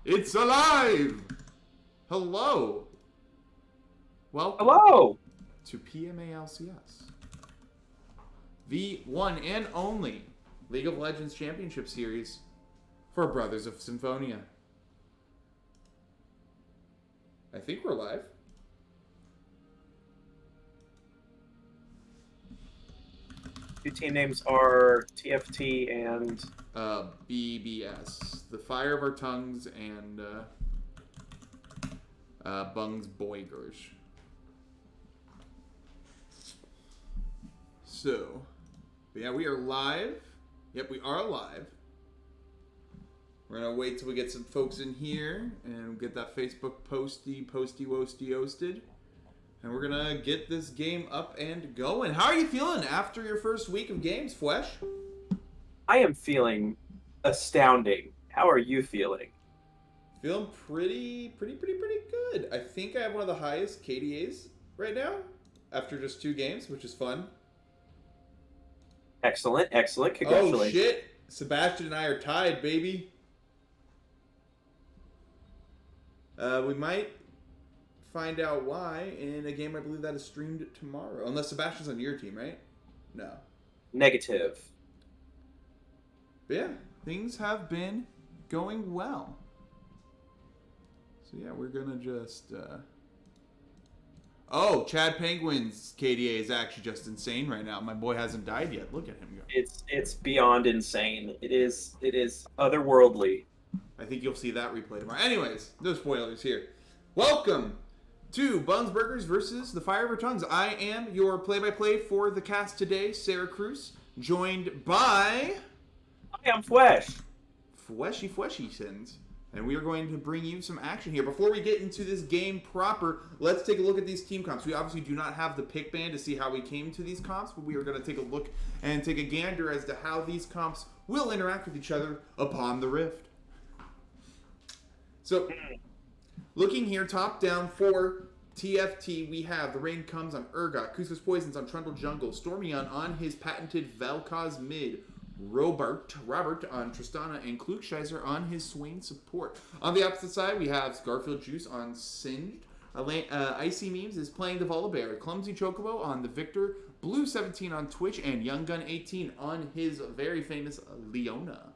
It's alive! Hello. Welcome. Hello! To PMALCS. The one and only League of Legends Championship Series for Brothers of Symphonia. I think we're live. Two team names are TFT and... BBS. The Fire of Our Tongues and Bung's Boygers. So, yeah, we are live. Yep, we are live. We're going to wait till we get some folks in here and get that Facebook posty hosted. And we're going to get this game up and going. How are you feeling after your first week of games, Fwesh? I am feeling astounding. How are you feeling? Feeling pretty good. I think I have one of the highest KDAs right now after just 2 games, which is fun. Excellent. Congratulations. Oh, shit. Sebastian and I are tied, baby. We might find out why in a game I believe that is streamed tomorrow. Unless Sebastian's on your team, right? No. Negative. But yeah, things have been going well. So yeah, we're gonna just... Oh, Chad Penguin's KDA is actually just insane right now. My boy hasn't died yet. Look at him go. It's beyond insane. It is otherworldly. I think you'll see that replay tomorrow. Anyways, no spoilers here. Welcome to Buns Burgers versus the Fire of Our Tongues. I am your play-by-play for the cast today, Sarah Cruz, joined by... Hi, I'm Fwesh. Fweshy sins. And we are going to bring you some action here. Before we get into this game proper, let's take a look at these team comps. We obviously do not have the pick band to see how we came to these comps, but we are going to take a look and take a gander as to how these comps will interact with each other upon the Rift. So, looking here, top down for TFT, we have The Rain Comes on Urgot, Kuzco's Poisons on Trundle Jungle, Stormion on his patented Vel'Koz mid, Robert on Tristana, and Klugscheißer on his Swain support. On the opposite side, we have Garfield Juice on Singed. Icy Memes is playing the Volibear. Clumsy Chocobo on the Victor. Blue 17 on Twitch, and Young Gun 18 on his very famous Leona.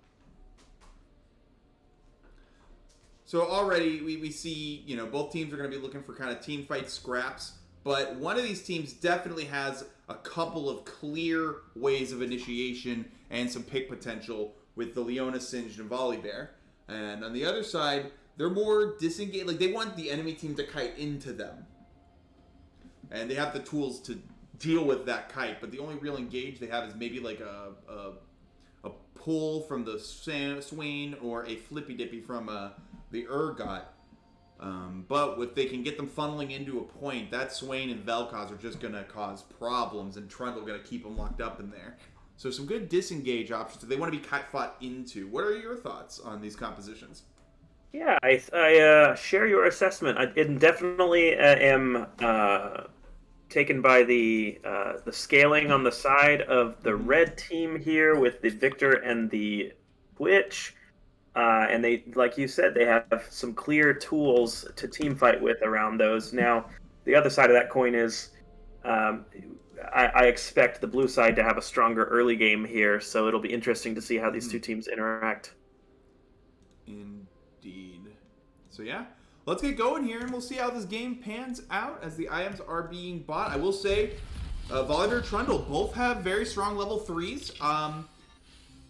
So already we see, both teams are going to be looking for kind of team fight scraps. But one of these teams definitely has a couple of clear ways of initiation and some pick potential with the Leona, Singed, and Volibear. And on the other side, they're more disengaged. Like, they want the enemy team to kite into them. And they have the tools to deal with that kite. But the only real engage they have is maybe like a pull from the Swain or a Flippy Dippy from the Urgot. But if they can get them funneling into a point, that Swain and Vel'Koz are just going to cause problems, and Trundle going to keep them locked up in there. So some good disengage options if they want to be fought into. What are your thoughts on these compositions? Yeah, I share your assessment. I definitely am taken by the scaling on the side of the red team here with the Victor and the Twitch. And they, like you said, they have some clear tools to team fight with around those. Now, the other side of that coin is I expect the blue side to have a stronger early game here, so it'll be interesting to see how these two teams interact. Indeed. So yeah, let's get going here, and we'll see how this game pans out as the items are being bought. I will say, Volibear and Trundle both have very strong level 3s.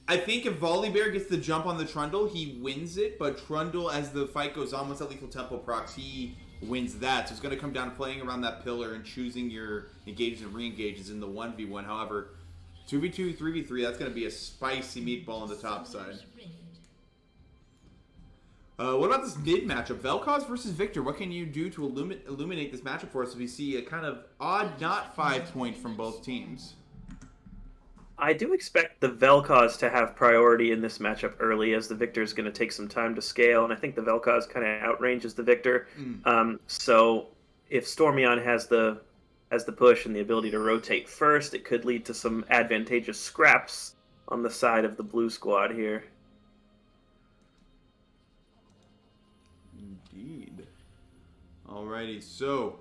I think if Volibear gets the jump on the Trundle, he wins it, but Trundle, as the fight goes on, once that lethal tempo procs, he wins that. So it's going to come down to playing around that pillar and choosing your engages and re-engages in the 1v1. However, 2v2, 3v3, that's going to be a spicy meatball on the top side. What about this mid matchup? Vel'Koz versus Victor. What can you do to illuminate this matchup for us if we see a kind of odd not 5-point from both teams? I do expect the Vel'Koz to have priority in this matchup early, as the Victor is going to take some time to scale, and I think the Vel'Koz kind of outranges the Victor. So if Stormion has the push and the ability to rotate first, it could lead to some advantageous scraps on the side of the blue squad here. Indeed. Alrighty, so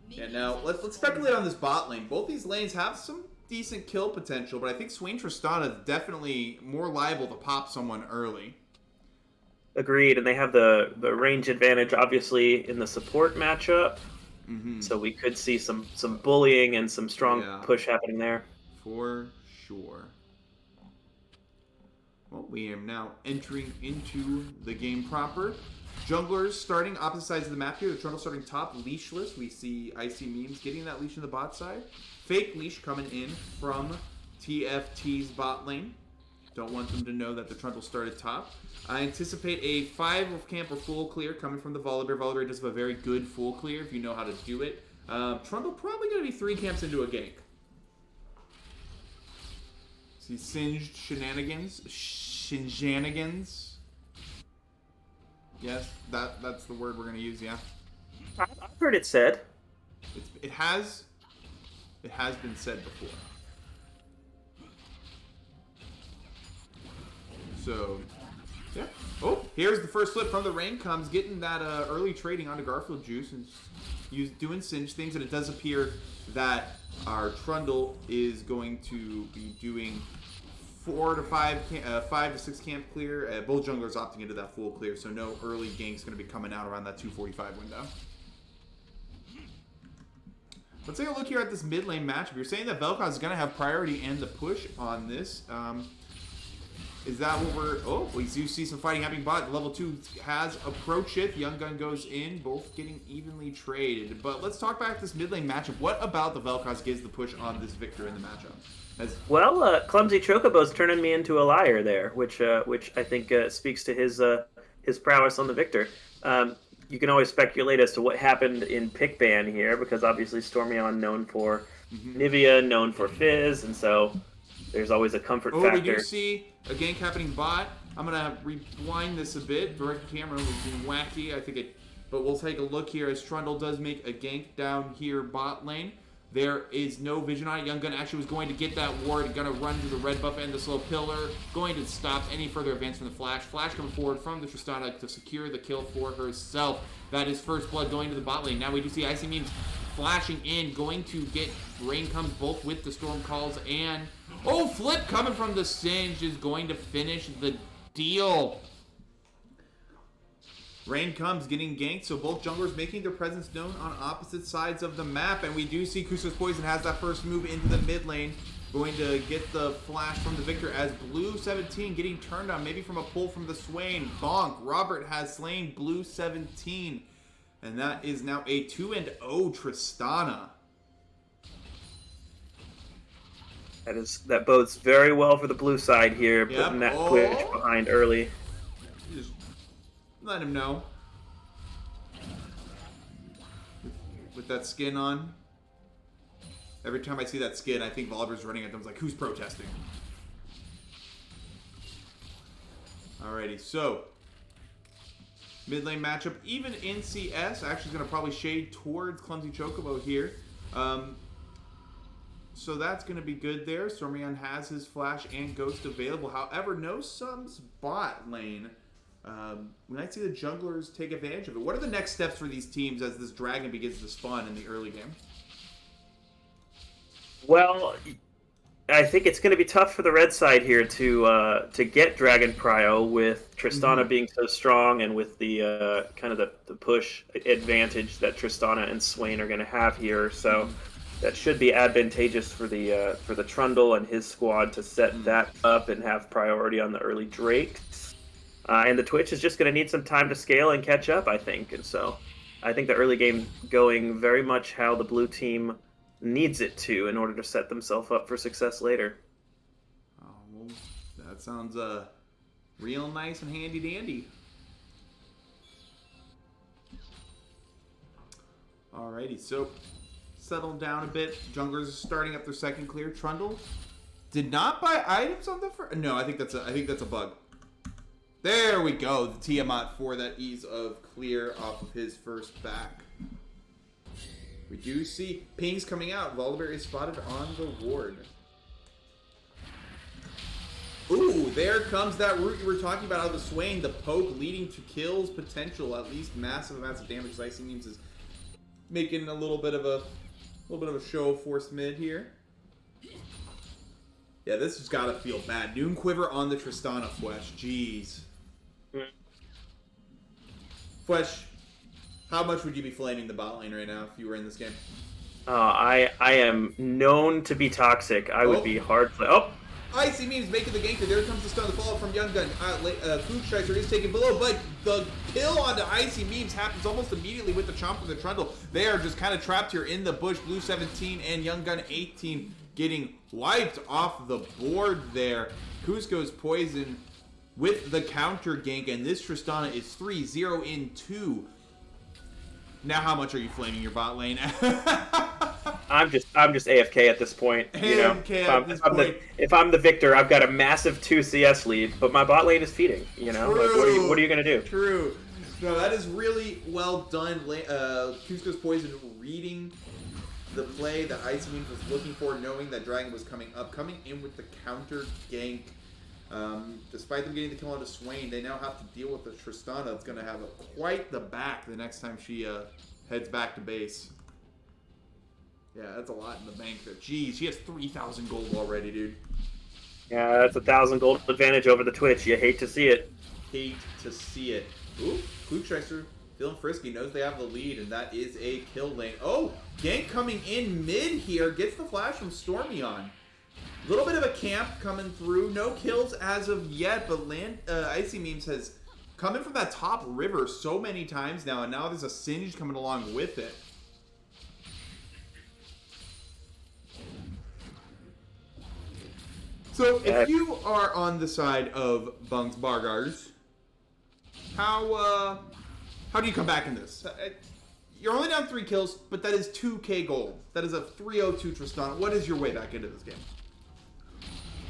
yeah, now let's speculate on this bot lane. Both these lanes have some decent kill potential, but I think Swain Tristana is definitely more liable to pop someone early. Agreed, and they have the range advantage, obviously, in the support matchup. Mm-hmm. So we could see some bullying and some strong push happening there. For sure. Well, we are now entering into the game proper. Junglers starting opposite sides of the map here. The Trundle starting top, leashless. We see Icy Memes getting that leash in the bot side. Fake leash coming in from TFT's bot lane. Don't want them to know that the Trundle started top. I anticipate a 5 of camp or full clear coming from the Volibear. Volibear does have a very good full clear if you know how to do it. Trundle probably going to be 3 camps into a gank. See singed shenanigans. Shenanigans. Yes, that's the word we're going to use, yeah. I've heard it said. It has been said before. So, yeah. Oh, here's the first flip from the Rain comes, getting that early trading onto Garfield Juice and doing Singe things, and it does appear that our Trundle is going to be doing 5 to 6 camp clear. Both junglers opting into that full clear, so no early gank's going to be coming out around that 245 window. Let's take a look here at this mid lane matchup. You're saying that Vel'Koz is going to have priority and the push on this. Is that what we're... Oh, we do see some fighting happening bot. Level 2 has approached it. Young Gun goes in, both getting evenly traded. But let's talk back to this mid lane matchup. What about the Vel'Koz gives the push on this Victor in the matchup? Well, Clumsy Chocobo's turning me into a liar there, which I think speaks to his prowess on the Victor. You can always speculate as to what happened in pick ban here, because obviously Stormyon known for Nivea, known for Fizz, and so there's always a comfort factor. Oh, we do see a gank happening bot. I'm gonna rewind this a bit. Direct camera was being wacky. I think it, but we'll take a look here as Trundle does make a gank down here bot lane. There is no vision on it. Young Gun actually was going to get that ward, going to run to the red buff and the slow pillar, going to stop any further advance from the Flash. Flash coming forward from the Tristana to secure the kill for herself. That is first blood going to the bot lane. Now we do see Icy Memes flashing in, going to get Rain comes both with the Storm Calls and... Oh, flip coming from the Singe is going to finish the deal. Rain comes getting ganked, so both junglers making their presence known on opposite sides of the map. And we do see Kuso's Poison has that first move into the mid lane. Going to get the flash from the Victor as Blue 17 getting turned on, maybe from a pull from the Swain. Bonk. Robert has slain Blue 17. And that is now a 2-0 Tristana. That bodes very well for the blue side here, putting that push behind early. Just let him know. With that skin on. Every time I see that skin, I think Volibear's running at them. It's like, who's protesting? Alrighty, so mid lane matchup, even in CS, actually going to probably shade towards Clumsy Chocobo here. So that's going to be good there. Stormyon has his Flash and Ghost available. However, no Sums bot lane. We might see the junglers take advantage of it. What are the next steps for these teams as this dragon begins to spawn in the early game? Well, I think it's going to be tough for the red side here to get Dragon Prio with Tristana being so strong and with the kind of the push advantage that Tristana and Swain are going to have here. So that should be advantageous for the Trundle and his squad to set that up and have priority on the early Drakes. And the Twitch is just going to need some time to scale and catch up, I think. And so I think the early game going very much how the blue team needs it to in order to set themselves up for success later. Oh, well, that sounds real nice and handy dandy. Alrighty, so settle down a bit. Junglers starting up their second clear. Trundle did not buy items on the first. No, I think that's a bug. There we go. The Tiamat for that ease of clear off of his first back. We do see pings coming out. Volibear is spotted on the ward. Ooh, there comes that route you were talking about out of the Swain. The poke leading to kills potential, at least massive amounts of damage. Icy Memes is making a little bit of a show of force mid here. Yeah, this has got to feel bad. Noon Quiver on the Tristana, Fwesh. Jeez. Fwesh, how much would you be flaming the bot lane right now if you were in this game? I am known to be toxic. I would be hard. Icy Memes making the gank. There comes the stun. The follow-up from Young Gun. Food Striker is taken below, but the kill onto Icy Memes happens almost immediately with the chomp of the Trundle. They are just kind of trapped here in the bush. Blue 17 and Young Gun 18 getting wiped off the board there. Cusco's Poison with the counter gank, and this Tristana is 3-0 in 2. Now how much are you flaming your bot lane? I'm just AFK at this point. If I'm the victor, I've got a massive 2 CS lead, but my bot lane is feeding. True. Like, what are you gonna do? True. No, that is really well done. Cusco's Poison reading the play that Icy Memes was looking for, knowing that Dragon was coming up, coming in with the counter gank. Despite them getting the kill onto Swain, they now have to deal with the Tristana. That's going to have quite the back the next time she heads back to base. Yeah, that's a lot in the bank there. Jeez, she has 3,000 gold already, dude. Yeah, that's 1,000 gold advantage over the Twitch. You hate to see it. Hate to see it. Ooh, Klugscheißer feeling frisky, knows they have the lead, and that is a kill lane. Oh, gank coming in mid here. Gets the flash from Stormy on. A little bit of a camp coming through. No kills as of yet, but Icy Memes has come in from that top river so many times now, and now there's a Singe coming along with it. So, if you are on the side of Bungs Bargars, how do you come back in this? You're only down 3 kills, but that is 2k gold. That is a 302 Tristana. What is your way back into this game?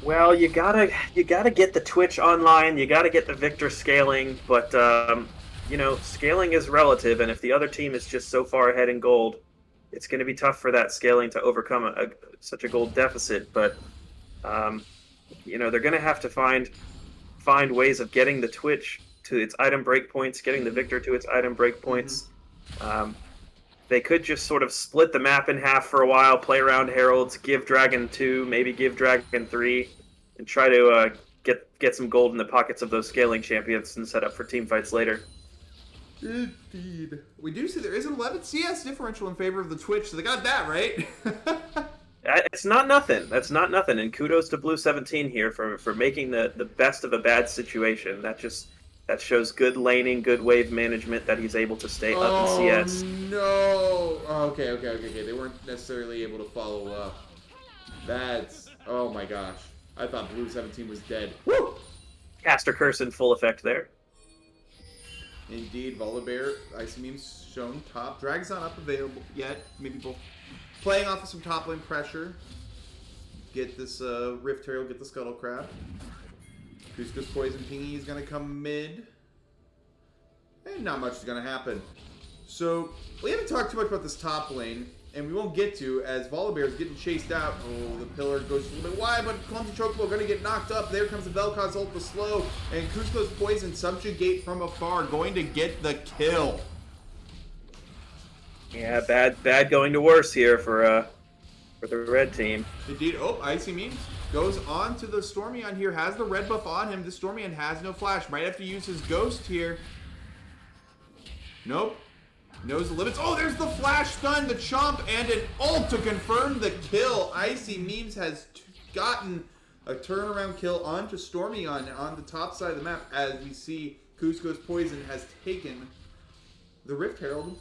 Well, you gotta get the Twitch online. You gotta get the Victor scaling, but scaling is relative, and if the other team is just so far ahead in gold, it's going to be tough for that scaling to overcome such a gold deficit. But they're going to have to find ways of getting the Twitch to its item breakpoints, getting the Victor to its item breakpoints. They could just sort of split the map in half for a while, play around Heralds, give Dragon 2, maybe give Dragon 3, and try to get some gold in the pockets of those scaling champions and set up for team fights later. Indeed. We do see there is an 11 CS differential in favor of the Twitch, so they got that right. It's not nothing. That's not nothing. And kudos to Blue 17 here for making the best of a bad situation. That shows good laning, good wave management, that he's able to stay up in CS. No. Okay. They weren't necessarily able to follow up. Oh my gosh. I thought Blue 17 was dead. Woo! Caster Curse in full effect there. Indeed, Volibear, Icy Memes shown top. Dragon's not up available yet. Maybe both playing off of some top lane pressure. Get this Rift Herald, get the Scuttle Crab. Cusco's Poison Pingy is going to come mid. And not much is going to happen. So, we haven't talked too much about this top lane, and we won't get to, as Volibear is getting chased out. Oh, the pillar goes a little bit wide, but Clumsy Chocobo going to get knocked up. There comes the Vel'Koz ult, the slow, and Cusco's Poison subjugate from afar, going to get the kill. Yeah, bad going to worse here for the red team. Indeed. Oh, Icy Memes goes on to the Stormion here, has the red buff on him. The Stormion has no flash. Might have to use his ghost here. Nope. Knows the limits. Oh, there's the flash stun, the chomp, and an ult to confirm the kill. Icy Memes has gotten a turnaround kill onto Stormion on the top side of the map, as we see Cusco's Poison has taken the Rift Herald.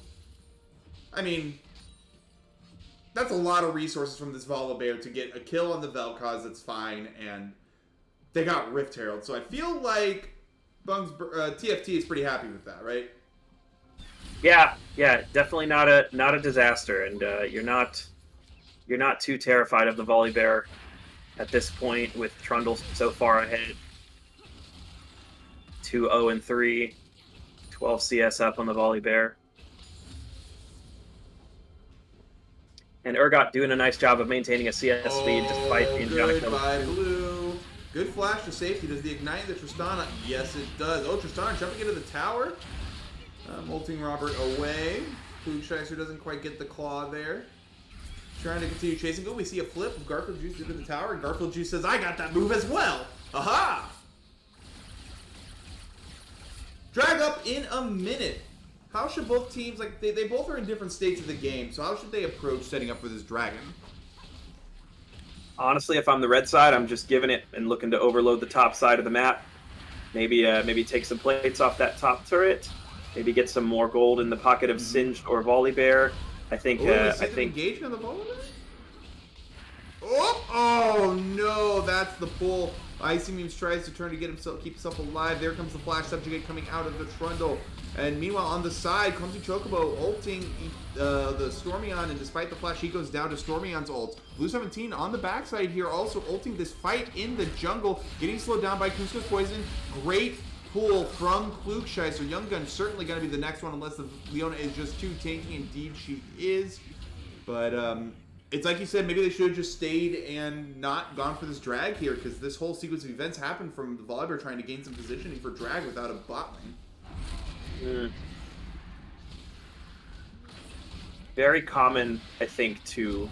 I mean, that's a lot of resources from this Volibear to get a kill on the Vel'Koz. That's fine, and they got Rift Herald. So I feel like TFT is pretty happy with that, right? Yeah, definitely not a disaster, and you're not too terrified of the Volibear at this point with Trundle so far ahead. 2-0-3, 12 CS up on the Volibear. And Urgot doing a nice job of maintaining a CS lead despite being down a kill. Goodbye, Blue. Good flash to safety. Does the ignite the Tristana? Yes, it does. Oh, Tristana jumping into the tower. Molting Robert away. Klugscheißer doesn't quite get the claw there. Trying to continue chasing. Oh, we see a flip of Garfield Juice into the tower, and Garfield Juice says, I got that move as well. Aha! Drag up in a minute. How should both teams, like, they both are in different states of the game, so how should they approach setting up for this dragon? Honestly, if I'm the red side, I'm just giving it and looking to overload the top side of the map. Maybe take some plates off that top turret. Maybe get some more gold in the pocket of Singed or Volibear. I think. I think engagement on the Volibear. Oh no! That's the pull. Icy Memes tries to turn to keep himself alive. There comes the flash subjugate coming out of the Trundle. And meanwhile, on the side, Clumsy Chocobo ulting the Stormion, and despite the flash, he goes down to Stormion's ult. Blue 17 on the backside here, also ulting this fight in the jungle, getting slowed down by Cusco's Poison. Great pull from Klugscheißer. Young Gun certainly going to be the next one, unless the Leona is just too tanky. Indeed, she is. But it's like you said, maybe they should have just stayed and not gone for this drag here, because this whole sequence of events happened from the Volibear trying to gain some positioning for drag without a bot lane. Very common, I think, to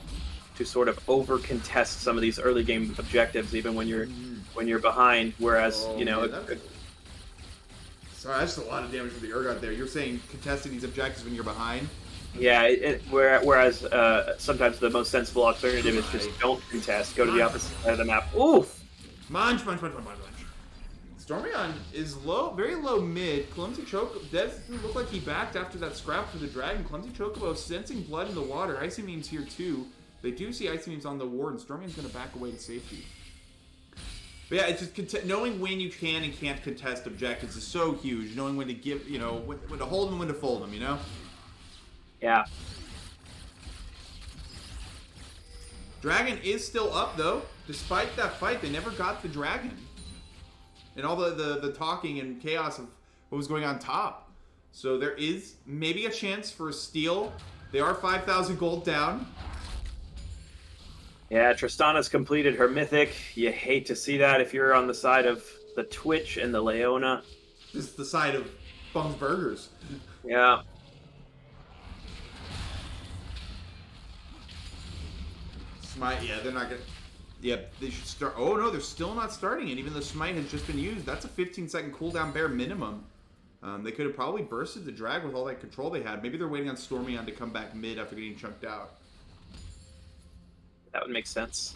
sort of over contest some of these early game objectives, even when you're behind. Whereas sorry, that's a lot of damage for the Urgot there. You're saying contesting these objectives when you're behind? Yeah, whereas sometimes the most sensible alternative is just don't contest, go to the opposite side of the map. Oof! Munch. Stormion is low, very low mid. Clumsy Chocobo doesn't look like he backed after that scrap for the dragon. Clumsy Chocobo sensing blood in the water. Icy Memes here too. They do see Icy Memes on the ward, and Stormion's going to back away to safety. But yeah, it's just knowing when you can and can't contest objectives is so huge. Knowing when to give, when to hold them, when to fold them, Yeah. Dragon is still up though. Despite that fight, they never got the dragon. And all the talking and chaos of what was going on top. So there is maybe a chance for a steal. They are 5,000 gold down. Yeah, Tristana's completed her mythic. You hate to see that if you're on the side of the Twitch and the Leona. This is the side of Bung's Burgers. Yeah. Smite, yeah, they're not going to... Yep, they should start... Oh, no, they're still not starting it, even though Smite has just been used. That's a 15-second cooldown bare minimum. They could have probably bursted the drag with all that control they had. Maybe they're waiting on Stormion to come back mid after getting chunked out. That would make sense.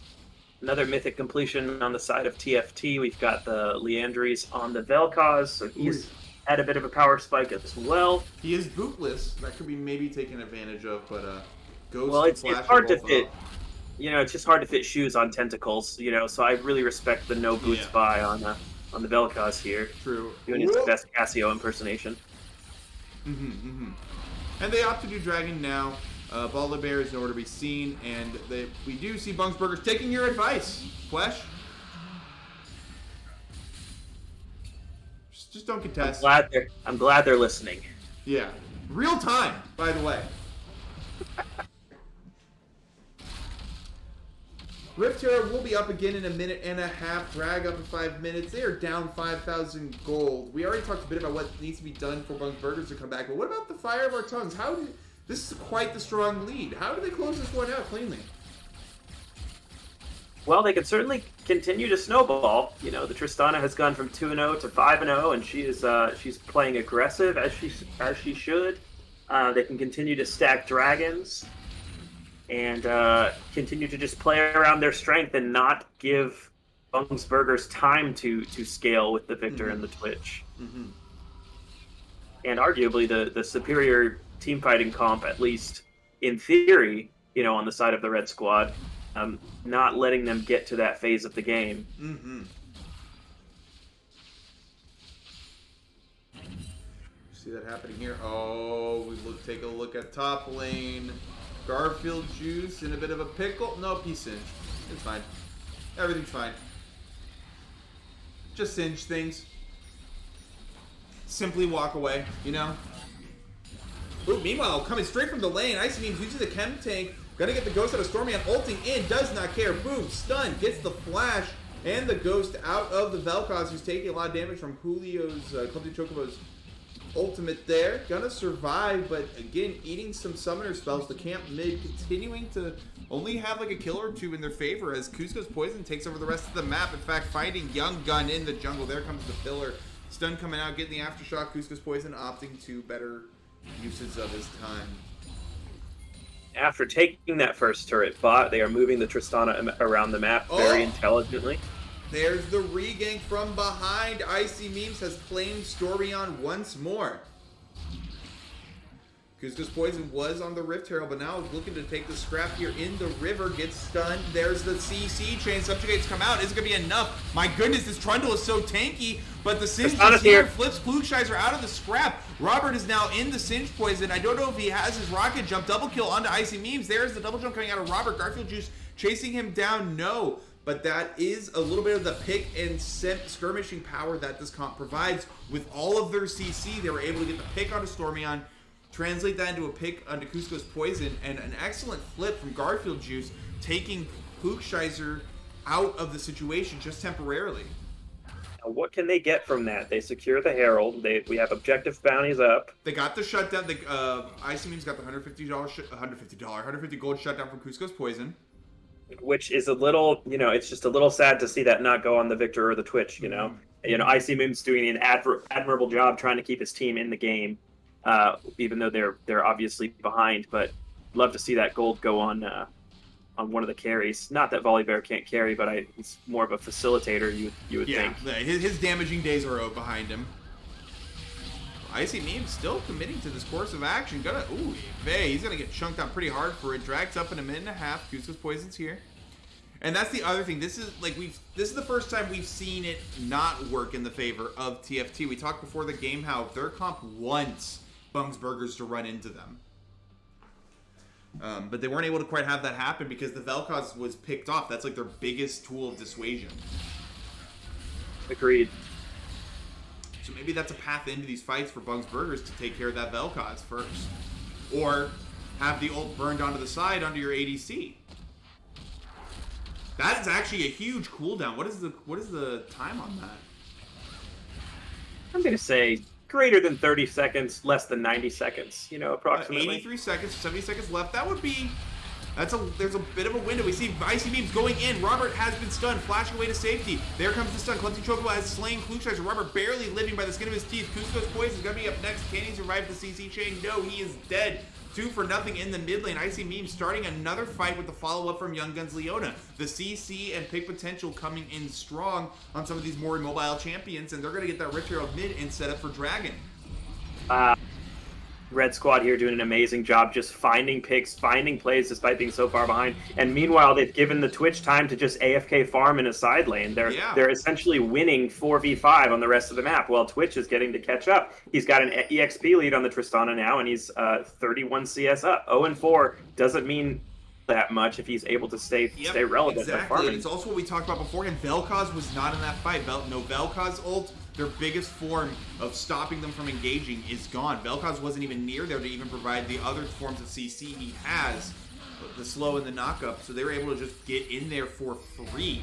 Another mythic completion on the side of TFT. We've got the Leandries on the Vel'Koz, so he's had a bit of a power spike as well. He is bootless. That could be maybe taken advantage of, but Ghost... Well, it's hard to fit... it's just hard to fit shoes on tentacles, so I really respect the no boots buy on the Vel'Koz here. True. Doing his best Cassio impersonation. And they opt to do Dragon now. Volibear is nowhere to be seen, and we do see Bung's Burgers taking your advice. Flesh. Just don't contest. I'm glad they're listening. Yeah. Real time, by the way. Rift Terror will be up again in a minute and a half. Drag up in 5 minutes. They are down 5,000 gold. We already talked a bit about what needs to be done for Bung's Burgers to come back, but what about the Fire of Our Tongues? This is quite the strong lead. How do they close this one out cleanly? Well, they can certainly continue to snowball. The Tristana has gone from 2-0 to 5-0, and she's playing aggressive as she should. They can continue to stack dragons and continue to just play around their strength and not give Bung's Burgers time to scale with the Victor and the Twitch. And arguably the superior team fighting comp, at least in theory, on the side of the red squad, not letting them get to that phase of the game. See that happening here? Oh, take a look at top lane. Garfield Juice in a bit of a pickle. Nope, he's singed. It's fine. Everything's fine. Just singe things. Simply walk away, Ooh, meanwhile, coming straight from the lane, Icy Memes using the chem tank. Gonna get the ghost out of Stormion, ulting in, does not care. Boom, stun, gets the flash. And the Ghost out of the Vel'Koz, who's taking a lot of damage from Julio's, Clumsy Chocobo's ultimate there. Gonna survive, but again, eating some summoner spells. The camp mid continuing to only have like a kill or two in their favor as Cusco's Poison takes over the rest of the map. In fact, finding Young Gun in the jungle. There comes the pillar. Stun coming out, getting the Aftershock. Cusco's Poison opting to better usage of his time. After taking that first turret bot, they are moving the Tristana around the map very intelligently. There's the regank from behind. Icy Memes has claimed Stormion once more. Cusco's Poison was on the Rift Herald, but now is looking to take the scrap here in the river. Gets stunned. There's the CC chain. Subjugates come out. Is it going to be enough? My goodness, this Trundle is so tanky, but the Singe is here. Flips Klugscheißer out of the scrap. Robert is now in the Singe Poison. I don't know if he has his rocket jump. Double kill onto Icy Memes. There's the double jump coming out of Robert. Garfield Juice chasing him down. No. But that is a little bit of the pick and skirmishing power that this comp provides. With all of their CC, they were able to get the pick onto Stormion, translate that into a pick onto Cusco's Poison, and an excellent flip from Garfield Juice, taking Klugscheißer out of the situation just temporarily. Now, what can they get from that? They secure the Herald. We have objective bounties up. They got the shutdown. Icy Memes got the $150 gold shutdown from Cusco's Poison. Which is a little, it's just a little sad to see that not go on the Victor or the Twitch, Icy Memes doing an admirable job trying to keep his team in the game, even though they're obviously behind. But love to see that gold go on one of the carries. Not that Volibear can't carry, but he's more of a facilitator. You would think. Yeah, his damaging days are behind him. Icy Memes still committing to this course of action. He's gonna get chunked out pretty hard for it. Drags up in a minute and a half. Cusco's Poison's here. And that's the other thing. This is the first time we've seen it not work in the favor of TFT. We talked before the game how their comp wants Bungs Burgers to run into them. But they weren't able to quite have that happen because the Vel'Koz was picked off. That's like their biggest tool of dissuasion. Agreed. So maybe that's a path into these fights for Bungs Burgers to take care of that Vel'Koz first. Or have the ult burned onto the side under your ADC. That is actually a huge cooldown. What is the time on that? I'm going to say greater than 30 seconds, less than 90 seconds, approximately. 83 seconds, 70 seconds left. That would be... There's a bit of a window. We see Icy Memes going in. Robert has been stunned, flashing away to safety. There comes the stun. Clumsy Chocobo has slain Klugscheißer. Robert barely living by the skin of his teeth. Cusco's Poison is going to be up next. Can he survive the CC chain? No, he is dead. 2-0 in the mid lane. Icy Memes starting another fight with the follow-up from Young Guns Leona. The CC and pick potential coming in strong on some of these more mobile champions, and they're going to get that Rift Herald mid and set up for Dragon. Red Squad here doing an amazing job just finding picks, finding plays despite being so far behind. And meanwhile, they've given the Twitch time to just AFK farm in a side lane. They're essentially winning 4v5 on the rest of the map while Twitch is getting to catch up. He's got an EXP lead on the Tristana now, and he's 31 CS up. 0-4 doesn't mean that much if he's able to stay relevant. Exactly, and it's also what we talked about beforehand. Vel'Koz was not in that fight. No Vel'Koz ult. Their biggest form of stopping them from engaging is gone. Vel'Koz wasn't even near there to even provide the other forms of CC he has, the slow and the knock-up, so they were able to just get in there for free.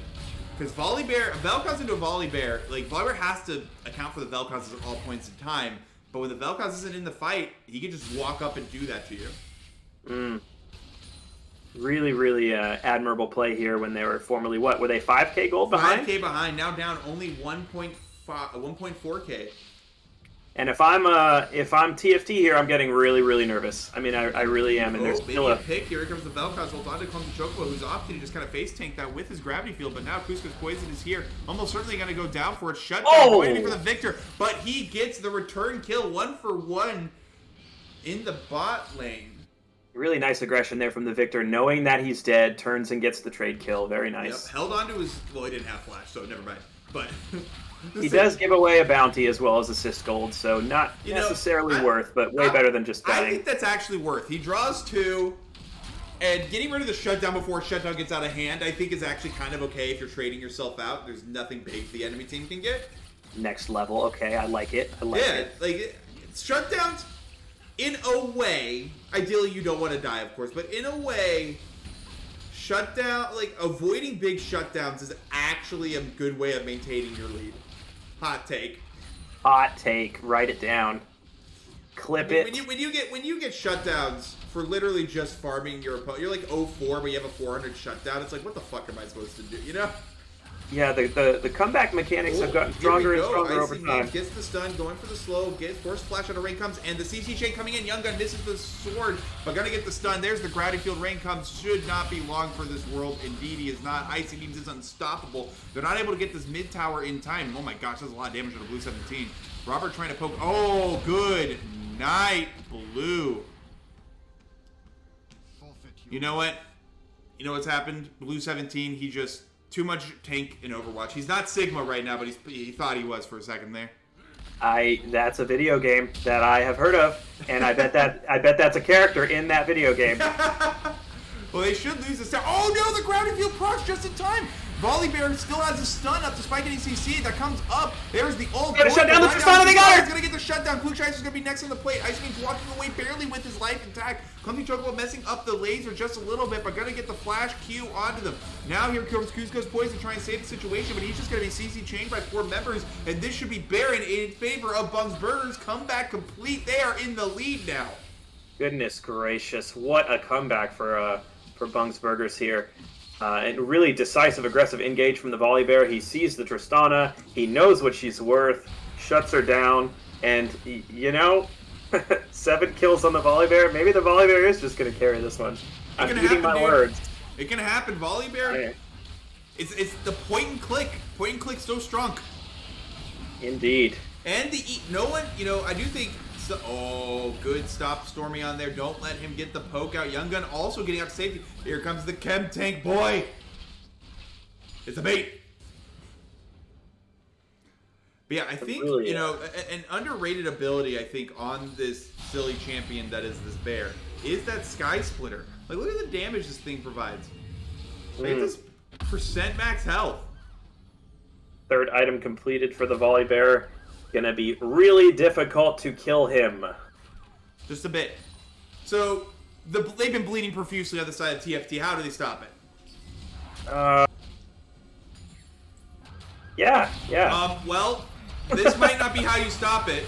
Because Vel'Koz into a Volibear, Volibear has to account for the Vel'Koz at all points in time, but when the Vel'Koz isn't in the fight, he can just walk up and do that to you. Really, really admirable play here when they were formerly, were they 5k gold behind? 5k behind, now down only 1.4k. And if I'm TFT here, I'm getting really, really nervous. I mean, I really am. And there's still a pick. Here comes the Vel'Koz. Hold on to Clumsy Chocobo, who's opted to just kind of face tank that with his gravity field. But now Cusco's Poison is here, almost certainly going to go down for it. Shutdown, waiting for the victor, but he gets the return kill, 1-for-1 in the bot lane. Really nice aggression there from the Victor, knowing that he's dead, turns and gets the trade kill. Very nice. Yep. Held on to his... Well, he didn't have flash, so never mind. But... he does give away a bounty as well as assist gold, so not necessarily worth, but way better than just dying. I think that's actually worth. He draws 2, and getting rid of the shutdown before shutdown gets out of hand, I think is actually kind of okay if you're trading yourself out. There's nothing big the enemy team can get. Next level, okay, I like it. Shutdowns... In a way, ideally you don't want to die, of course, but in a way, shutdown, like avoiding big shutdowns is actually a good way of maintaining your lead. Hot take. Hot take. Write it down. Clip it. When you get shutdowns for literally just farming your opponent, you're like 0-4, but you have a 400 shutdown. It's like, what the fuck am I supposed to do? You know? Yeah, the comeback mechanics have gotten stronger and stronger over time. Gets the stun, going for the slow, gets force flash out of rain comes, and the CC chain coming in. Young Gun misses the sword, but gonna get the stun. There's the gravity field. Rain comes. Should not be long for this world. Indeed, he is not. Icy Beams is unstoppable. They're not able to get this mid tower in time. Oh my gosh, that's a lot of damage on a blue 17. Robert trying to poke. Oh, good night, blue. You know what? You know what's happened? Blue 17, he just... Too much tank in Overwatch. He's not Sigma right now, but he thought he was for a second there. That's a video game that I have heard of, and I bet that's a character in that video game. Well, they should lose this. Oh no, the gravity field procs just in time. Volibear still has a stun up despite getting CC. That comes up. There's the ult. Gonna shut down the Tristana. They got her. He's gonna get the shutdown. Klugscheiser's gonna be next on the plate. Ice Beam's walking away barely with his life intact. Clumsy Chocobo messing up the laser just a little bit, but gonna get the flash Q onto them. Now here comes Cusco's Poison to try and save the situation, but he's just gonna be CC chained by 4 members, and this should be Baron in favor of Bung's Burgers. Comeback complete. They are in the lead now. Goodness gracious, what a comeback for Bung's Burgers here. And really decisive, aggressive engage from the Volibear. He sees the Tristana. He knows what she's worth. Shuts her down. And, you know, 7 kills on the Volibear. Maybe the Volibear is just going to carry this one. I'm eating my words. It can happen. Volibear, yeah. It's the point and click. Point and click so strong. Indeed. And no one, you know, I do think... So, oh, good stop Stormy on there. Don't let him get the poke out. Young Gun also getting out to safety. Here comes the Chem Tank boy. It's a bait. But yeah, I think, you know, an underrated ability, I think, on this silly champion that is this bear is that Sky Splitter. Like, look at the damage this thing provides. Look at this percent max health. 3rd item completed for the Volibear. Gonna be really difficult to kill him. Just a bit. So, they've been bleeding profusely on the side of TFT. How do they stop it? Yeah. Well, this might not be how you stop it.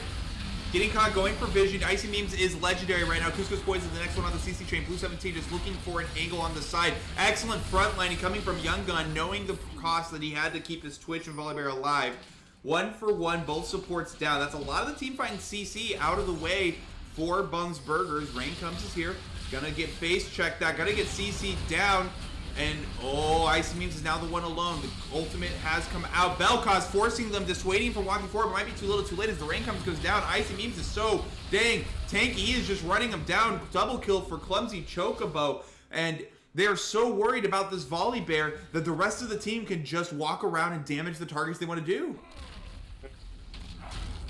Getting caught going for vision. Icy Memes is legendary right now. Cusco's Poison is the next one on the CC chain. Blue 17 just looking for an angle on the side. Excellent front lining coming from Young Gun, knowing the cost that he had to keep his Twitch and Volibear alive. 1 for 1, both supports down. That's a lot of the team fighting CC out of the way for Bung's Burgers. Rain comes is here. Gonna get face checked out. Gonna get CC down. And, oh, Icy Memes is now the one alone. The ultimate has come out. Belkos forcing them, dissuading from walking forward, but might be too little too late as the rain goes down. Icy Memes is so dang tanky. He is just running him down. Double kill for Clumsy Chocobo. And they are so worried about this Volibear that the rest of the team can just walk around and damage the targets they want to do.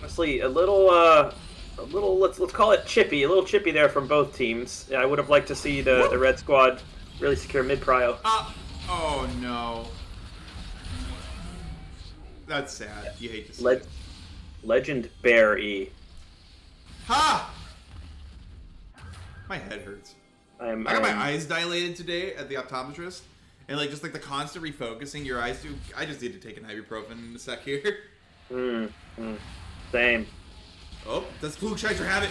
Honestly, a little, let's call it chippy, a little chippy there from both teams. I would have liked to see the red squad really secure mid-prio. Oh no. That's sad. You hate to see it. Legend Bear E. Ha! My head hurts. I got my eyes dilated today at the optometrist. And like just like the constant refocusing your eyes do. I just need to take an ibuprofen in a sec here. Same. Oh, does Klugscheiser have it?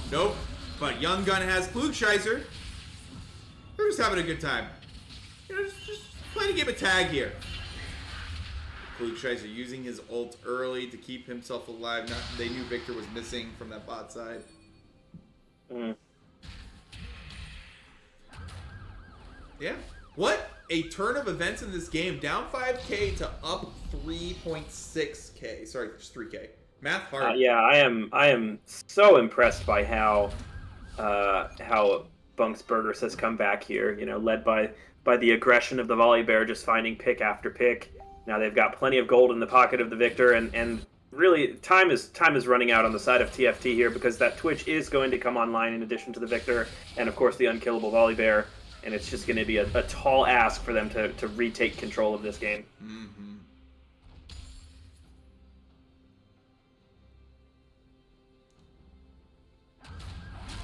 Nope. But Young Gun has Klugscheiser. They're just having a good time. You know, just playing a game of tag here. Klugscheiser using his ult early to keep himself alive. They knew Victor was missing from that bot side. Yeah. What a turn of events in this game. Down 5K to up 3.6K. Sorry, just 3K. Math hard. Yeah, I am so impressed by how Bung's Burgers has come back here. You know, led by the aggression of the Volibear, just finding pick after pick. Now they've got plenty of gold in the pocket of the Victor, and really time is running out on the side of TFT here because that Twitch is going to come online in addition to the Victor, and of course the unkillable Volibear, and it's just going to be a tall ask for them to retake control of this game.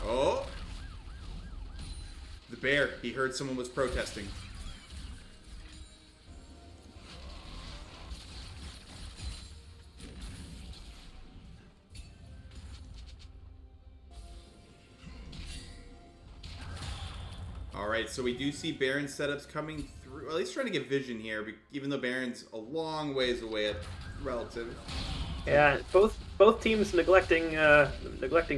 Oh. The bear, he heard someone was protesting. All right, so we do see Baron setups coming through. At least trying to get vision here, even though Baron's a long ways away at relative. Yeah, both teams neglecting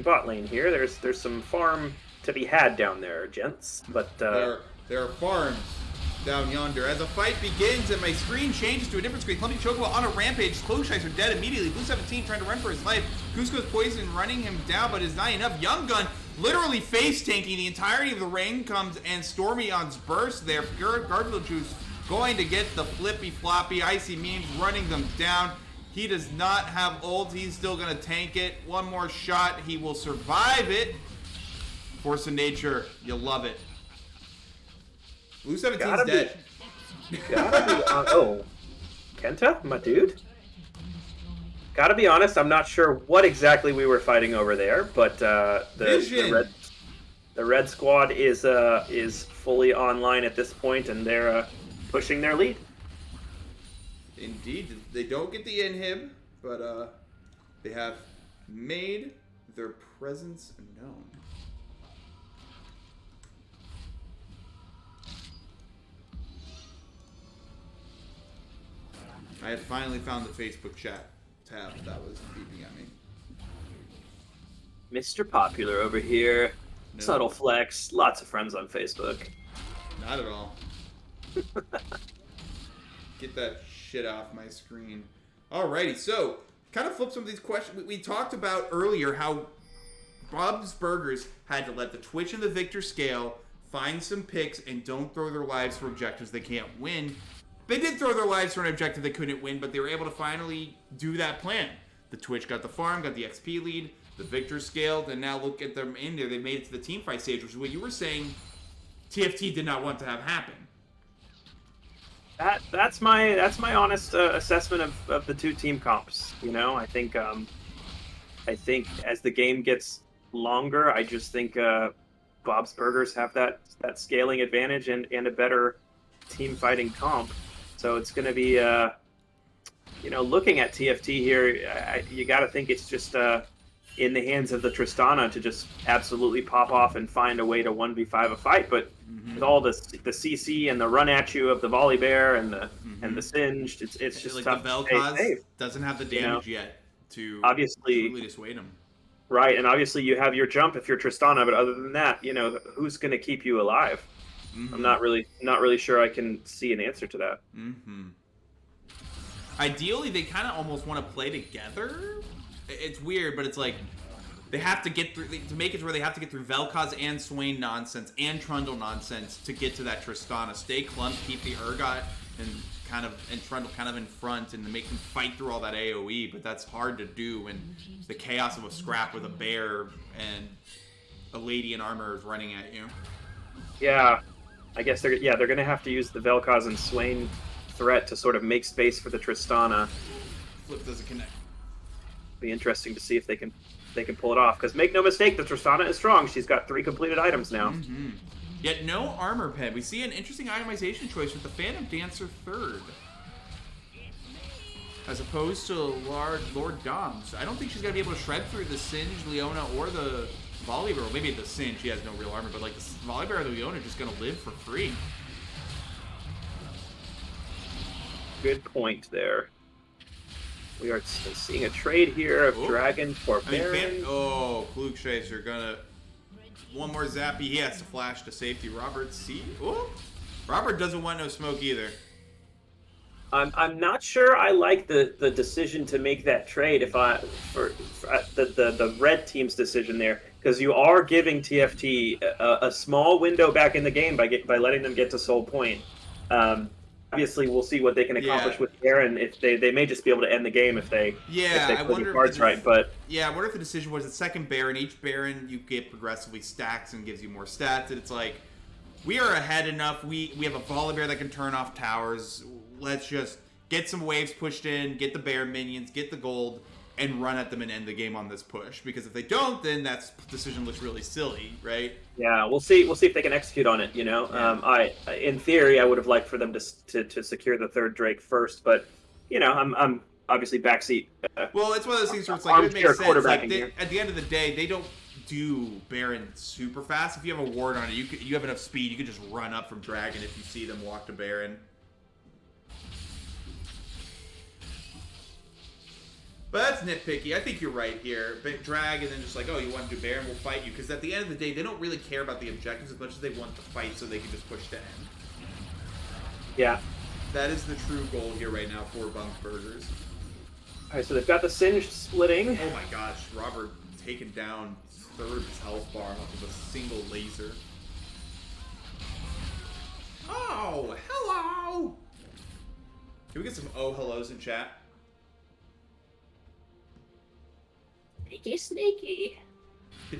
bot lane here. There's some farm to be had down there, gents. But there are farms down yonder. As the fight begins and my screen changes to a different screen, Clumpy Chocobo on a rampage. Cloakshites are dead immediately. Blue 17 trying to run for his life. Cusco's poison running him down, but is not enough. Young Gun literally face tanking the entirety of the ring comes, and Stormion's burst there. Garfield Juice going to get the flippy floppy. Icy Memes running them down. He does not have ult. He's still going to tank it. One more shot. He will survive it. Force of nature. You'll love it. Blue 17's dead. Gotta be oh. Kenta? My dude? Gotta be honest, I'm not sure what exactly we were fighting over there, but the red squad is fully online at this point, and they're pushing their lead. Indeed. They don't get the inhib, but they have made their presence known. I had finally found the Facebook chat tab that was beeping at me. Mr. Popular over here. No. Subtle flex. Lots of friends on Facebook. Not at all. Get that shit off my screen. Alrighty, so kind of flip some of these questions. We talked about earlier how Bob's Burgers had to let the Twitch and the Victor scale find some picks and don't throw their lives for objectives they can't win. They did throw their lives for an objective they couldn't win, but they were able to finally do that plan. The Twitch got the farm, got the XP lead, the Victor scaled, and now look at them in there. They made it to the team fight stage, which is what you were saying TFT did not want to have happen. That's my honest assessment of the two team comps. You know, I think as the game gets longer, I just think Bob's Burgers have that scaling advantage and a better team fighting comp. So it's going to be, looking at TFT here, you got to think it's just in the hands of the Tristana to just absolutely pop off and find a way to 1v5 a fight. But with all the CC and the run at you of the Volley Bear and the Singed, it's just like tough the to stay safe. Doesn't have the damage yet to obviously completely dissuade him. Right, and obviously you have your jump if you're Tristana, but other than that, who's going to keep you alive? I'm not really sure I can see an answer to that. Ideally, they kind of almost want to play together. It's weird, but it's like they have to get through to make it to where they have to get through Vel'Koz and Swain nonsense and Trundle nonsense to get to that Tristana. Stay clumped, keep the Urgot and Trundle kind of in front and make them fight through all that AoE, but that's hard to do when the chaos of a scrap with a bear and a lady in armor is running at you. Yeah. I guess they're going to have to use the Vel'Koz and Swain threat to sort of make space for the Tristana. Flip doesn't connect. Be interesting to see if they can pull it off. Because make no mistake, the Tristana is strong. She's got 3 completed items now. Yet no armor pen. We see an interesting itemization choice with the Phantom Dancer third, as opposed to Lord Doms. I don't think she's going to be able to shred through the Singed, Leona, or the Volley Bear. Maybe the Singed, she has no real armor, but like the Volley Bear or the Leona are just going to live for free. Good point there. We are seeing a trade here of Dragon for Baron. Klugscheiss are gonna one more zappy. He has to flash to safety. Robert C. Oh, Robert doesn't want no smoke either. I'm not sure I like the decision to make that trade for the red team's decision there, because you are giving TFT a small window back in the game by letting them get to Soul Point. Obviously, we'll see what they can accomplish with Baron. If they may just be able to end the game if they play the cards right. But I wonder if the decision was the second Baron. Each Baron you get progressively stacks and gives you more stats. And it's like, we are ahead enough. We have a Volley Bear that can turn off towers. Let's just get some waves pushed in, get the Bear minions, get the gold, and run at them and end the game on this push. Because if they don't, then that decision looks really silly, right? Yeah, we'll see. We'll see if they can execute on it. Yeah. In theory, I would have liked for them to secure the third Drake first, but I'm obviously backseat. Well, it's one of those things where it's like it makes sense. Like at the end of the day, they don't do Baron super fast. If you have a ward on it, you have enough speed, you could just run up from Dragon if you see them walk to Baron. But that's nitpicky. I think you're right here. Drag and then just like, oh, you want to do Baron, we'll fight you. Because at the end of the day, they don't really care about the objectives as much as they want to fight so they can just push to end. Yeah. That is the true goal here right now for Bunks Burgers. Alright, so they've got the Singe splitting. Oh my gosh, Robert taken down third of his health bar off of a single laser. Oh, hello! Can we get some oh hellos in chat? Sneaky, sneaky. I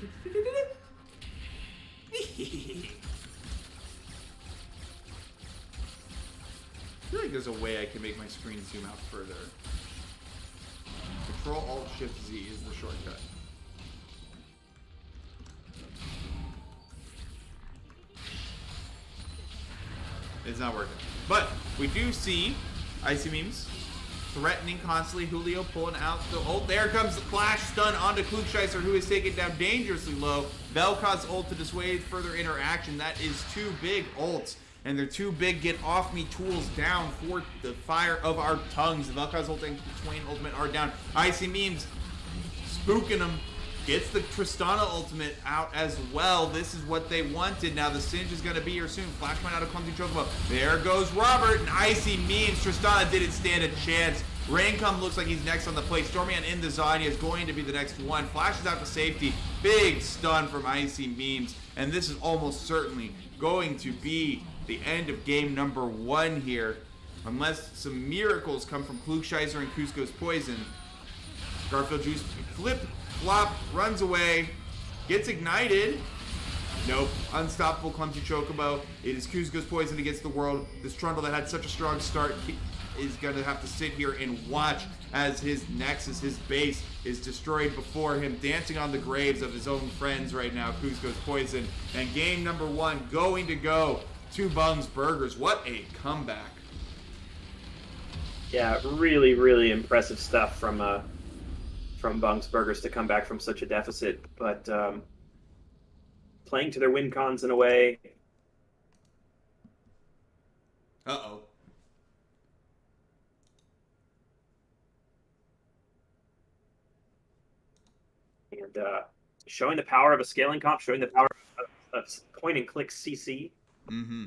feel like there's a way I can make my screen zoom out further. Control-Alt-Shift-Z is the shortcut. It's not working. But we do see Icy Memes threatening constantly. Julio pulling out the ult. There comes the flash stun onto Klugscheißer, who is taken down dangerously low. Vel'Koz's ult to dissuade further interaction. That is two big ults. And they're too big. Get off me tools down for the fire of our tongues. The Vel'Koz ult and Swain ultimate are down. Icy Memes spooking them. Gets the Tristana ultimate out as well. This is what they wanted. Now the Singe is going to be here soon. Flashpoint out of Clumsy Chocobo. There goes Robert and Icy Memes. Tristana didn't stand a chance. Raincom looks like he's next on the plate. Stormyan in the Zanya is going to be the next one. Flashes out to safety. Big stun from Icy Memes. And this is almost certainly going to be the end of game number 1 here. Unless some miracles come from Klugscheißer and Cusco's Poison. Garfield Juice flip, flop, runs away, gets ignited. Nope. Unstoppable Clumsy Chocobo. It is Cusco's Poison against the world. This Trundle that had such a strong start is going to have to sit here and watch as his Nexus, his base, is destroyed before him, dancing on the graves of his own friends right now, Cusco's Poison. And game number 1 going to go to Bunks Burgers. What a comeback. Yeah, really, really impressive stuff from Bunks Burgers to come back from such a deficit. But playing to their win cons in a way. Uh-oh. And showing the power of a scaling comp, showing the power of point and click CC. Mm-hmm.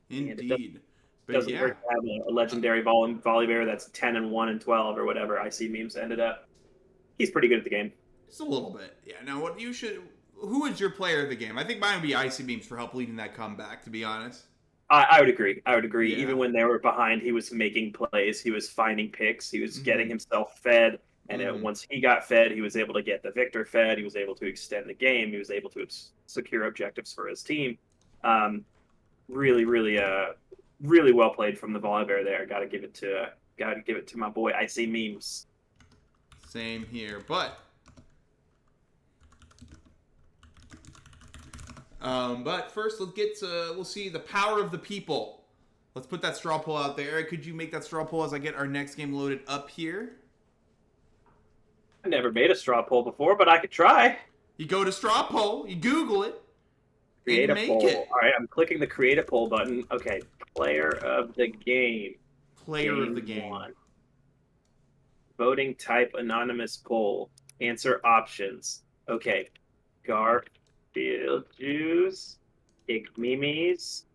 Indeed. But doesn't yeah. hurt to have a legendary Volibear that's 10 and 1 and 12 or whatever Icy Memes ended up. He's pretty good at the game. Just a little bit. Yeah, now who is your player of the game? I think mine would be Icy Memes for help leading that comeback, to be honest. I would agree. Yeah. Yeah. Even when they were behind, he was making plays. He was finding picks. He was getting himself fed. And once he got fed, he was able to get the Victor fed. He was able to extend the game. He was able to secure objectives for his team. Really, really, really well played from the Volibear there. Got to give it to my boy Icy Memes. Same here, but first we'll see the power of the people. Let's put that straw poll out there. Eric, could you make that straw poll as I get our next game loaded up here? I never made a straw poll before, but I could try. You go to straw poll, you Google it, Create and a make poll. it. All right, I'm clicking the create a poll button. Okay, player of the game. Player of the game. 1. Voting type anonymous poll. Answer options. Okay. Garfield Juice. Igmemes.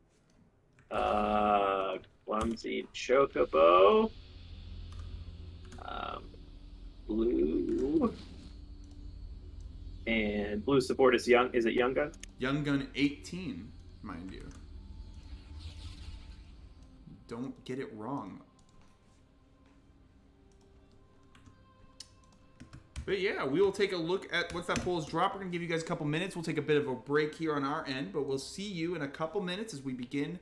Clumsy Chocobo. Blue. And blue support is Young. Is it Young Gun? Young Gun 18, mind you. Don't get it wrong. But yeah, we will take a look at once that poll is dropped. We're going to give you guys a couple minutes. We'll take a bit of a break here on our end, but we'll see you in a couple minutes as we begin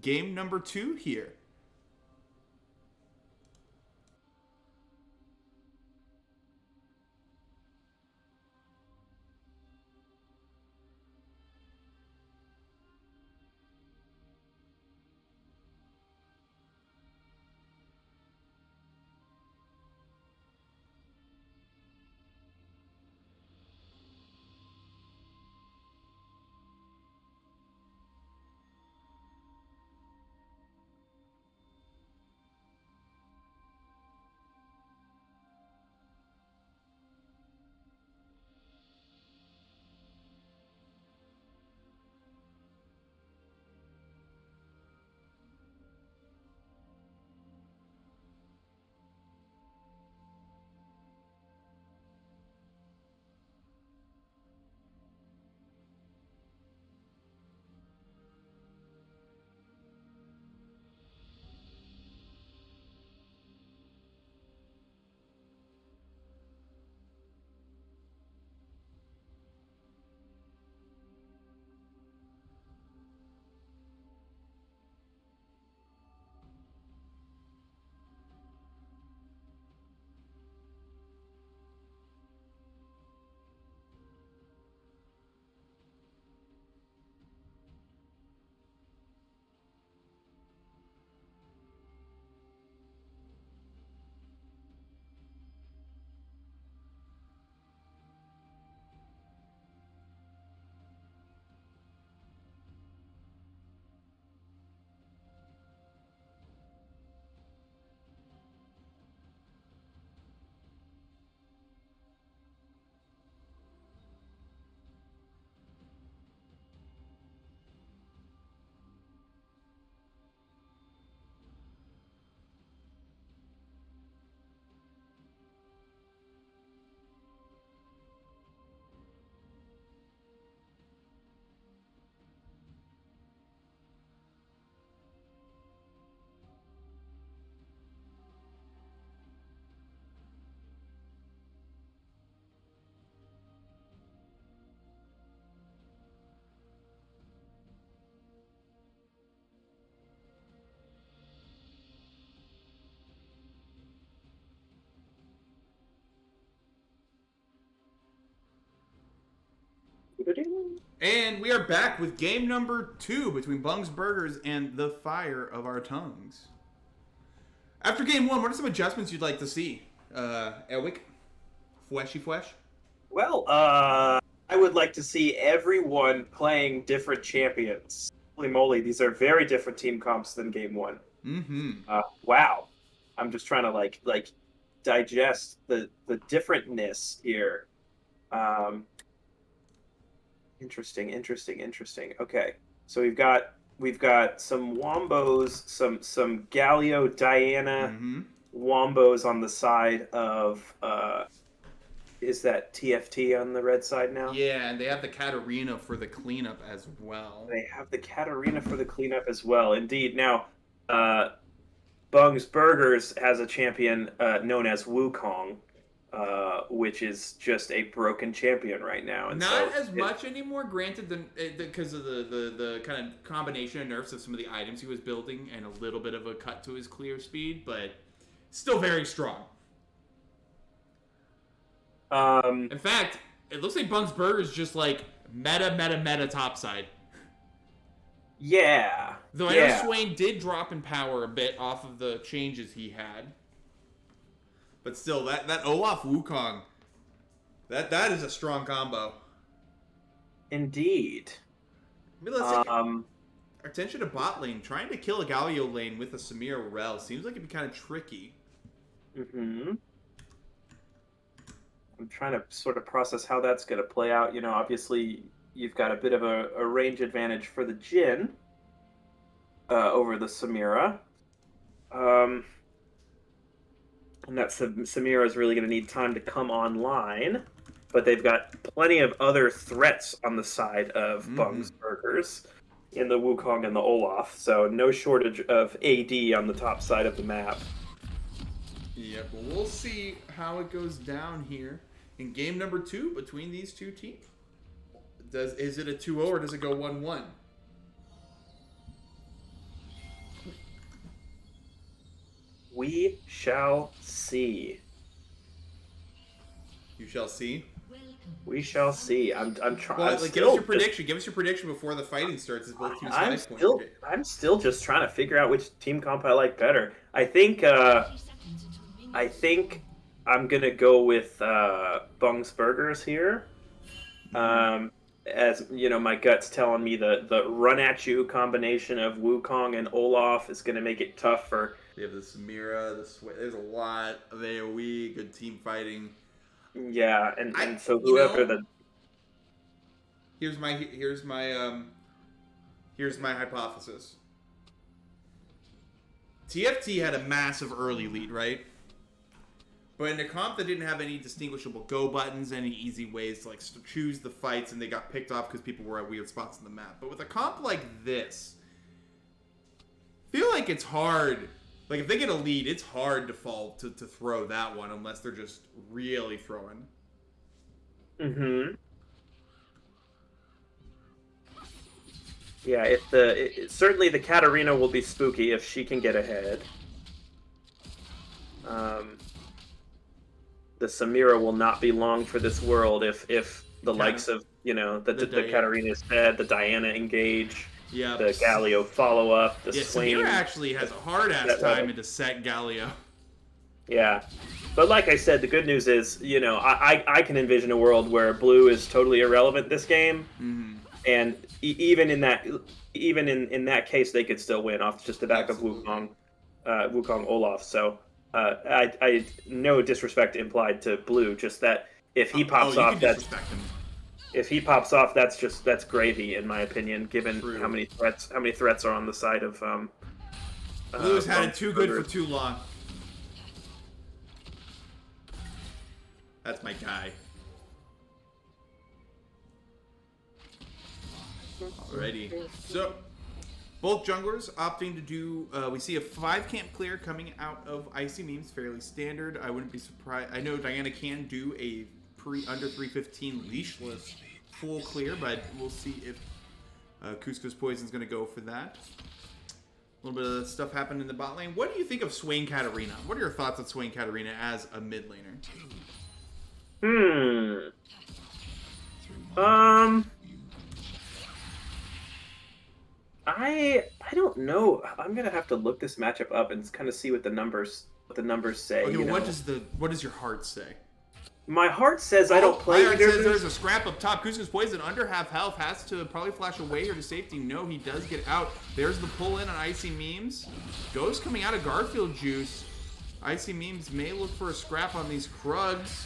game number 2 here. And we are back with game number 2 between Bung's Burgers and the Fire of Our Tongues. After game 1, what are some adjustments you'd like to see? Elwick? Fweshy? Well, I would like to see everyone playing different champions. Holy moly, these are very different team comps than game 1. Mm-hmm. Wow. I'm just trying to like digest the differentness here. Interesting. Okay, so we've got some Wombos, some Galio Diana Wombos on the side of is that TFT on the red side now? Yeah, and they have the Katarina for the cleanup as well. They have the Katarina for the cleanup as well. Indeed. Now, Bung's Burgers has a champion known as Wukong, which is just a broken champion right now. And not as much anymore, granted, because of the kind of combination of nerfs of some of the items he was building and a little bit of a cut to his clear speed, but still very strong. In fact, it looks like Bung's Burgers just like meta topside. Yeah. Though I know Swain did drop in power a bit off of the changes he had. But still, that Olaf Wukong, that is a strong combo. Indeed. I mean, let's our attention to bot lane. Trying to kill a Galio lane with a Samira Rel seems like it'd be kind of tricky. Mm-hmm. I'm trying to sort of process how that's going to play out. You know, obviously, you've got a bit of a range advantage for the Jhin over the Samira. And that Samira is really going to need time to come online. But they've got plenty of other threats on the side of Bung's Burgers in the Wukong and the Olaf. So no shortage of AD on the top side of the map. Yeah, but we'll see how it goes down here in game number 2 between these two teams. Is it a 2-0 or does it go 1-1? We shall see. You shall see. We shall see. I'm trying. Well, give us your prediction. Give us your prediction before the fighting starts. As both teams I'm still just trying to figure out which team comp I like better. I think I'm gonna go with Bung's Burgers here. As you know, my gut's telling me the run at you combination of Wukong and Olaf is gonna make it tough for. They have the Samira, there's a lot of AoE, good team fighting. Yeah, and so whoever here's my hypothesis. TFT had a massive early lead, right? But in a comp that didn't have any distinguishable go buttons, any easy ways to like choose the fights, and they got picked off because people were at weird spots on the map. But with a comp like this, I feel like it's hard. Like if they get a lead, it's hard to fall to throw that one unless they're just really throwing. Mm-hmm. Yeah, certainly the Katarina will be spooky if she can get ahead. The Samira will not be long for this world if the likes of the Katarina's head, the Diana engage, the Galio follow up, the Swain. Samira actually has a hard ass time into set Galio. Yeah. But like I said, the good news is, I can envision a world where blue is totally irrelevant this game. Mm-hmm. And even in that case, they could still win off just the back of Wukong Olaf. So I no disrespect implied to blue, just that if he pops off, that's gravy in my opinion. Given how many threats are on the side of blue has had it too good for too long. That's my guy. Alrighty. So, both junglers opting to do... we see a 5-camp clear coming out of Icy Memes, fairly standard. I wouldn't be surprised. I know Diana can do a under 315 leashless full clear, but we'll see if Cusco's Poison's going to go for that. A little bit of stuff happened in the bot lane. What do you think of Swain Katarina? What are your thoughts on Swain Katarina as a mid laner? I don't know. I'm gonna have to look this matchup up and kind of see what the numbers say. Okay, You but know, what does your heart say? my heart says I don't play my heart either. says there's a scrap up top. Kuzco's poison under half health, has to probably flash away here to safety. No, he does get out. There's the pull in on Icy Memes. Ghost coming out of Garfield Juice. Icy Memes may look for a scrap on these Krugs.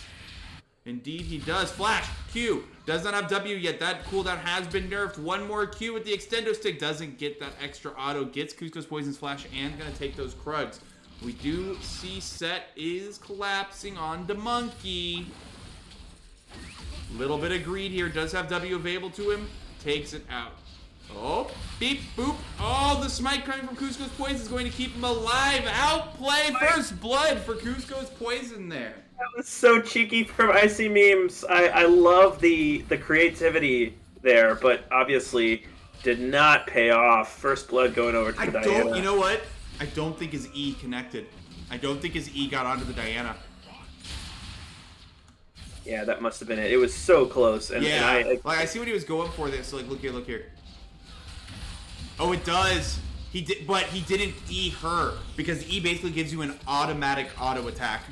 Indeed, he does. Flash. Q. Does not have W yet. That cooldown has been nerfed. One more Q with the extendo stick. Doesn't get that extra auto. Gets Kuzco's Poison's Flash and going to take those Krugs. We do see Set is collapsing on the Monkey. Little bit of greed here. Does have W available to him. Takes it out. Oh, beep, boop. Oh, the smite coming from Kuzco's Poison is going to keep him alive. Outplay first blood for Kuzco's Poison there. That was so cheeky from Icy Memes. I love the creativity there, but obviously did not pay off. First blood going over to Diana. You know what? I don't think his E connected. I don't think his E got onto the Diana. Yeah, that must have been it. It was so close. And I see what he was going for there. So like, look here. Oh, it does. He did, but he didn't E her because E basically gives you an automatic auto attack.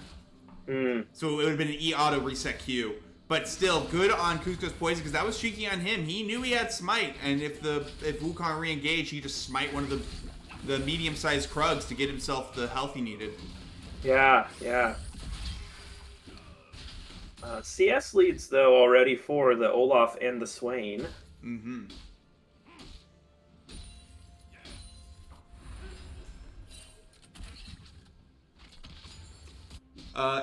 So it would have been an E auto reset Q. But still, good on Kuzco's Poison because that was cheeky on him. He knew he had smite, and if Wukong re-engaged, he could just smite one of the medium-sized Krugs to get himself the health he needed. Yeah. CS leads though already for the Olaf and the Swain. Mm-hmm.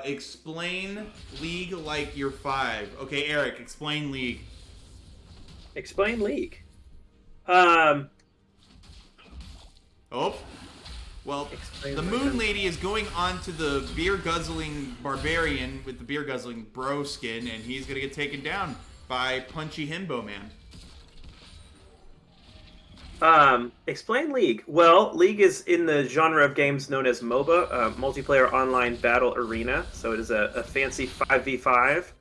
Explain League like you're 5. Okay, Eric, explain League. Explain League. Oh. Well, Explain the Moon Lady is going on to the beer-guzzling Barbarian with the beer-guzzling bro skin, and he's going to get taken down by Punchy Himbo Man. Explain League. Well, League is in the genre of games known as MOBA, Multiplayer Online Battle Arena. So it is a fancy 5v5,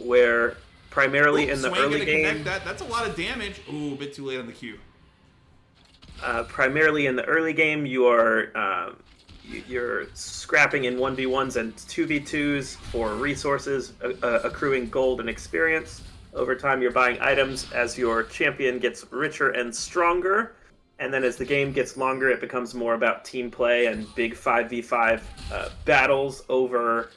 where primarily in the early game... That's a lot of damage. Ooh, a bit too late on the Q. Primarily in the early game, you are you're scrapping in 1v1s and 2v2s for resources, accruing gold and experience. Over time, you're buying items as your champion gets richer and stronger. And then as the game gets longer, it becomes more about team play and big 5v5 battles over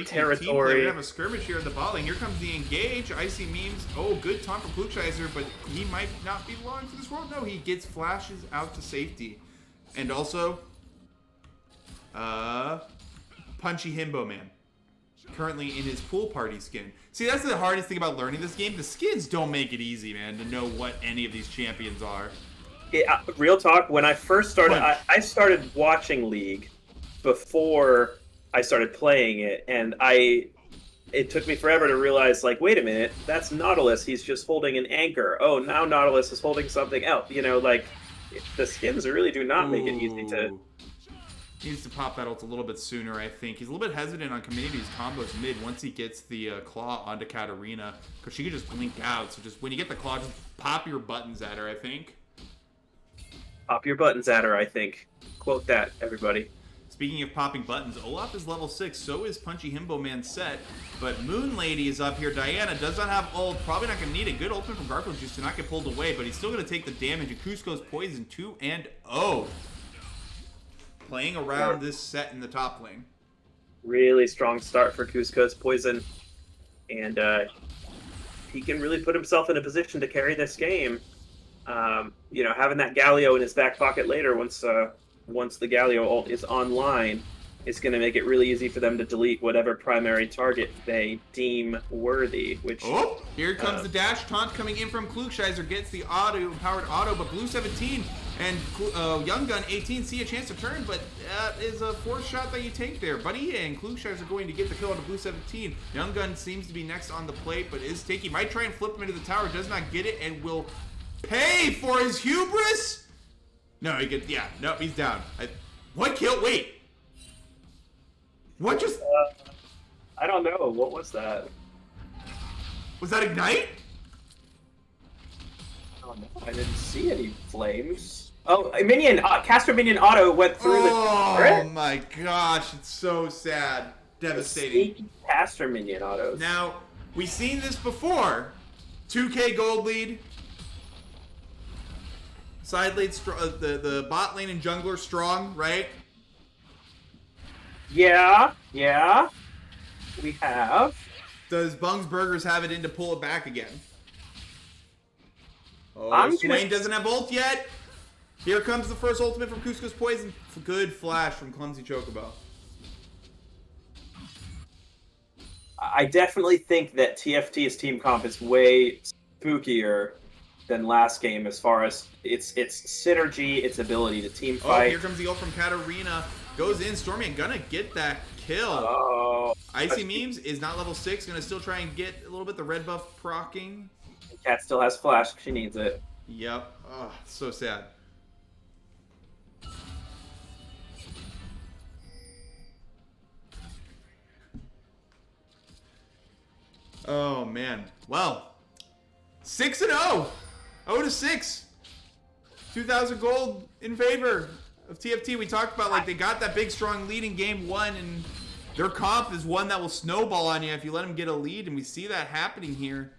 territory. We have a skirmish here in the bot lane. Here comes the engage. Icy Memes. Oh, good taunt from Klugscheißer, but he might not be long for this world. No, he gets flashes out to safety. And also, Punchy Himbo Man. Currently in his pool party skin. See, that's the hardest thing about learning this game. The skins don't make it easy, man, to know what any of these champions are. Yeah, real talk, when I first started, I started watching League before I started playing it, and it took me forever to realize, like, wait a minute, that's Nautilus. He's just holding an anchor. Oh, now Nautilus is holding something else. You know, like, the skins really do not make it easy to... Needs to pop that ult a little bit sooner, I think. He's a little bit hesitant on committing these combos mid once he gets the claw onto Katarina, because she could just blink out. So just when you get the claw, just pop your buttons at her, I think. Pop your buttons at her, I think. Quote that, everybody. Speaking of popping buttons, Olaf is level 6, so is Punchy Himbo Man set, but Moon Lady is up here. Diana does not have ult, probably not going to need a good ultimate from Garfield Juice to not get pulled away, but he's still going to take the damage, and Kuzco's Poison 2-0. Playing around this set in the top lane. Really strong start for Kuzco's Poison, and he can really put himself in a position to carry this game. You know, having that Galio in his back pocket later once the Galio ult is online is going to make it really easy for them to delete whatever primary target they deem worthy. Which here comes the dash taunt coming in from Klugscheißer, gets the powered auto, but Blue 17 and Young Gun 18 see a chance to turn, but that is a forced shot that you take there, buddy. And Klugscheißer going to get the kill on the Blue 17. Young Gun seems to be next on the plate, but is taking. Might try and flip him into the tower, does not get it, and will pay for his hubris. No, he gets. Yeah, no, he's down. What kill? Wait. What just? I don't know. What was that? Was that Ignite? Oh, no, I didn't see any flames. Oh, a minion, caster minion auto went through the turret. Oh my gosh, it's so sad. Devastating. Sneaky caster minion autos. Now, we've seen this before. 2k gold lead. Side lane, the bot lane and jungler strong, right? Yeah. We have. Does Bung's Burgers have it in to pull it back again? I'm Swain gonna- doesn't have ult yet. Here comes the first ultimate from Cusco's Poison. Good flash from Clumsy Chocobo. I definitely think that TFT's team comp is way spookier than last game as far as its synergy, its ability to team Oh, fight. here comes the ult from Katarina. Goes in. Stormy and gonna get that kill. Oh, Icy Memes is not level 6. Gonna still try and get a little bit the red buff proccing. Cat still has flash. She needs it. Yep. Oh, so sad. Oh, man. Well, 6-0. 0-6. 2,000 gold in favor of TFT. We talked about, like, they got that big, strong lead in game 1, and their comp is one that will snowball on you if you let them get a lead, and we see that happening here.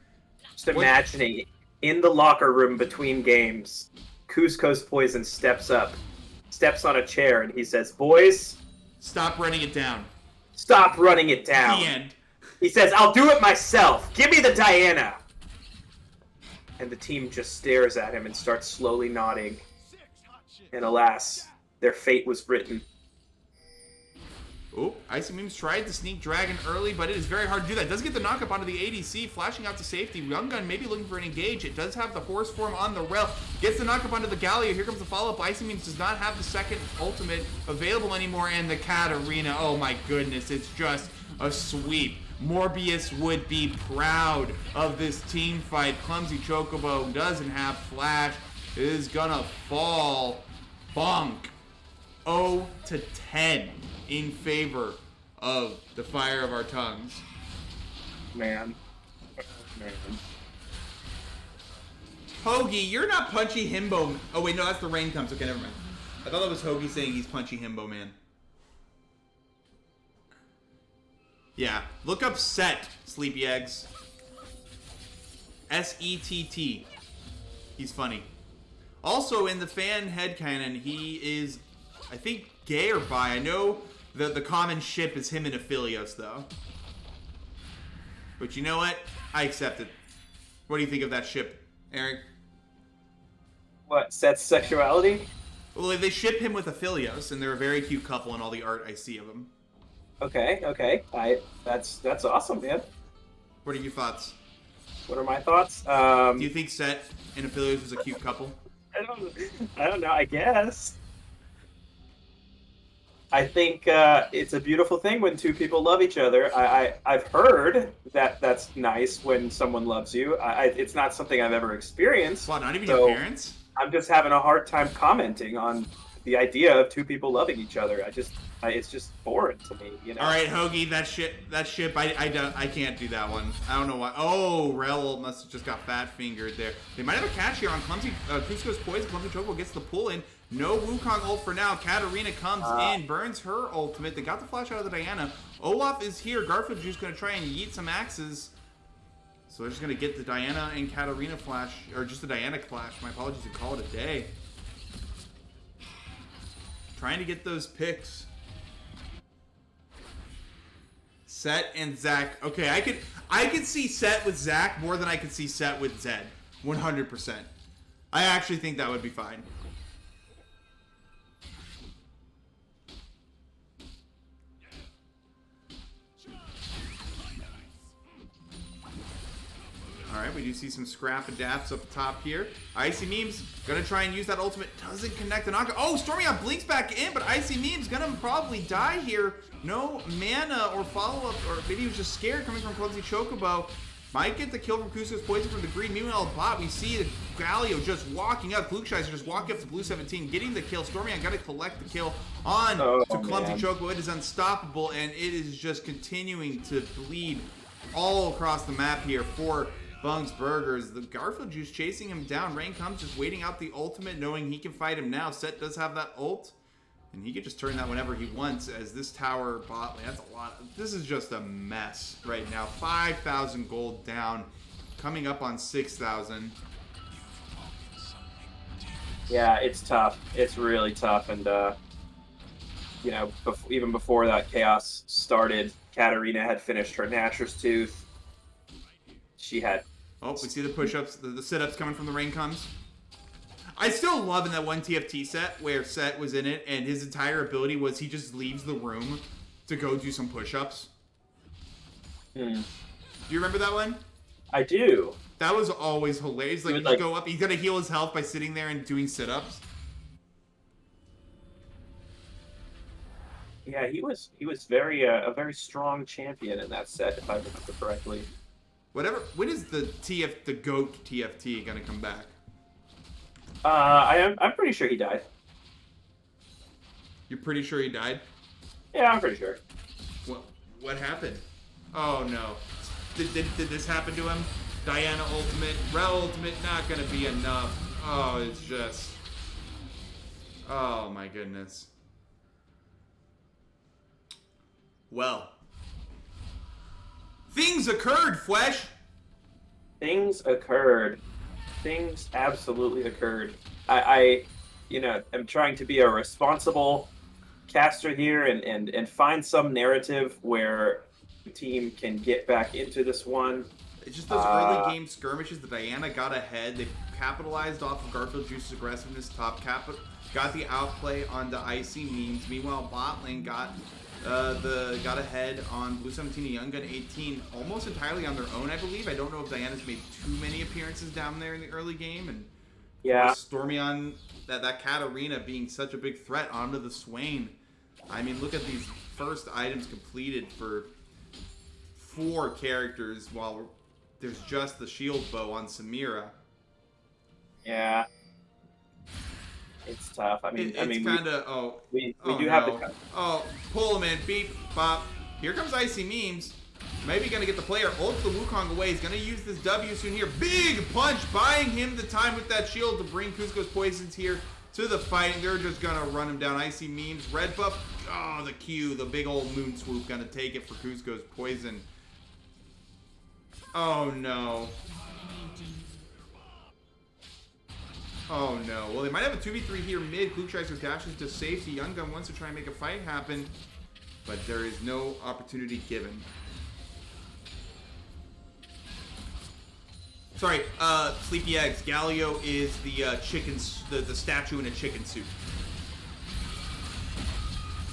Just imagining in the locker room between games, Cusco's Poison steps on a chair, and he says, "Boys, Stop running it down. stop running it down." The end. He says, "I'll do it myself. Give me the Diana." And the team just stares at him and starts slowly nodding. And alas, their fate was written. Oh, Icy Memes tried to sneak Dragon early, but it is very hard to do that. Does get the knockup onto the ADC, flashing out to safety. Young Gun maybe looking for an engage. It does have the horse form on the rail. Gets the knockup onto the Galio. Here comes the follow-up. Icy Memes does not have the second ultimate available anymore, and the Katarina. Oh my goodness, it's just a sweep. Morbius would be proud of this team fight. Clumsy Chocobo doesn't have flash. Is gonna fall. Bonk. 0-10 in favor of the Fire of Our Tongues. Man. Hoagie, you're not Punchy Himbo. Oh wait, no, that's the rain comes. Okay, never mind. I thought that was Hoagie saying he's Punchy Himbo Man. Yeah, look up Set, Sleepy Eggs. S-E-T-T. He's funny. Also, in the fan headcanon, he is, I think, gay or bi. I know the common ship is him and Aphelios, though. But you know what? I accept it. What do you think of that ship, Eric? What, Seth's sexuality? Well, they ship him with Aphelios, and they're a very cute couple in all the art I see of them. Okay. That's awesome, man. What are your thoughts? What are my thoughts? Do you think Set and Aphelios was a cute couple? I don't know, I guess. I think it's a beautiful thing when two people love each other. I've heard that that's nice when someone loves you. It's not something I've ever experienced. Wow, not even so your parents? I'm just having a hard time commenting on the idea of two people loving each other. It's just foreign to me, you know. All right, Hoagie, that ship, I can't do that one. I don't know why. Oh, Rel must have just got fat fingered there. They might have a catch here on Clumsy. Cusco's Poison. Clumsy Choco gets the pull in. No Wukong ult for now. Katarina comes in, burns her ultimate. They got the flash out of the Diana. Olaf is here. Garfield's just going to try and yeet some axes. So they're just going to get the Diana and Katarina flash, or just the Diana flash. My apologies, to call it a day. Trying to get those picks. Set and Zach. Okay, I could see Set with Zach more than I could see Set with Zed. 100%. I actually think that would be fine. Alright, we do see some scrap adapts up top here. Icy Memes gonna try and use that ultimate. Doesn't connect the knockout. Oh, Stormy blinks back in, but Icy Memes gonna probably die here. No mana or follow-up, or maybe he was just scared coming from Clumsy Chocobo. Might get the kill from Cusco's Poison from the green. Meanwhile, bot, we see the Galio just walking up. Klugscheißer just walking up to Blue 17, getting the kill. Stormy gonna collect the kill on to Clumsy Chocobo. It is unstoppable, and it is just continuing to bleed all across the map here for Bungs Burgers. The Garfield Juice chasing him down. Rain comes just waiting out the ultimate, knowing he can fight him now. Set does have that ult, and he can just turn that whenever he wants. As this tower bot lane, that's a lot. This is just a mess right now. 5,000 gold down, coming up on 6,000. Yeah, it's tough. It's really tough, and you know, even before that chaos started, Katarina had finished her Natur's Tooth. She had. Oh, we see the push-ups, the sit-ups coming from the Rain comes. I still love in that one TFT set where Set was in it, and his entire ability was he just leaves the room to go do some push-ups. Do you remember that one? I do. That was always hilarious. Like, Like, go up, he's gonna heal his health by sitting there and doing sit-ups. Yeah, he was very a very strong champion in that set, if I remember correctly. Whatever. When is the GOAT TFT gonna come back? I'm pretty sure he died. You're pretty sure he died? Yeah, I'm pretty sure. What happened? Oh no. Did this happen to him? Diana ultimate, Rel ultimate, not gonna be enough. Oh, it's just. Oh my goodness. Well. Things occurred, Flesh! Things occurred. Things absolutely occurred. I you know, am trying to be a responsible caster here and find some narrative where the team can get back into this one. It's just those early game skirmishes that Diana got ahead. They capitalized off of Garfield Juice's aggressiveness, got the outplay onto Icy Memes. Meanwhile, bot lane got ahead on Blue 17 and Young Gun 18 almost entirely on their own, I believe. I don't know if Diana's made too many appearances down there in the early game, and yeah, Stormy on that Katarina being such a big threat onto the Swain. I mean, look at these first items completed for 4 characters, while there's just the shield bow on Samira. Yeah. It's tough. I mean, it's kind of we do have the. Oh, pull him in, beep, bop. Here comes Icy Memes. Maybe gonna get the player. Ult the Wukong away. He's gonna use this W soon here. Big punch, buying him the time with that shield to bring Cusco's Poisons here to the fight. They're just gonna run him down. Icy Memes, red buff. Oh, the Q, the big old moon swoop, gonna take it for Cusco's Poison. Oh no. Oh no. Well, they might have a 2v3 here mid. Klugscheißer dashes to safety. Young Gun wants to try and make a fight happen, but there is no opportunity given. Sorry, Sleepy Eggs. Galio is the the statue in a chicken suit.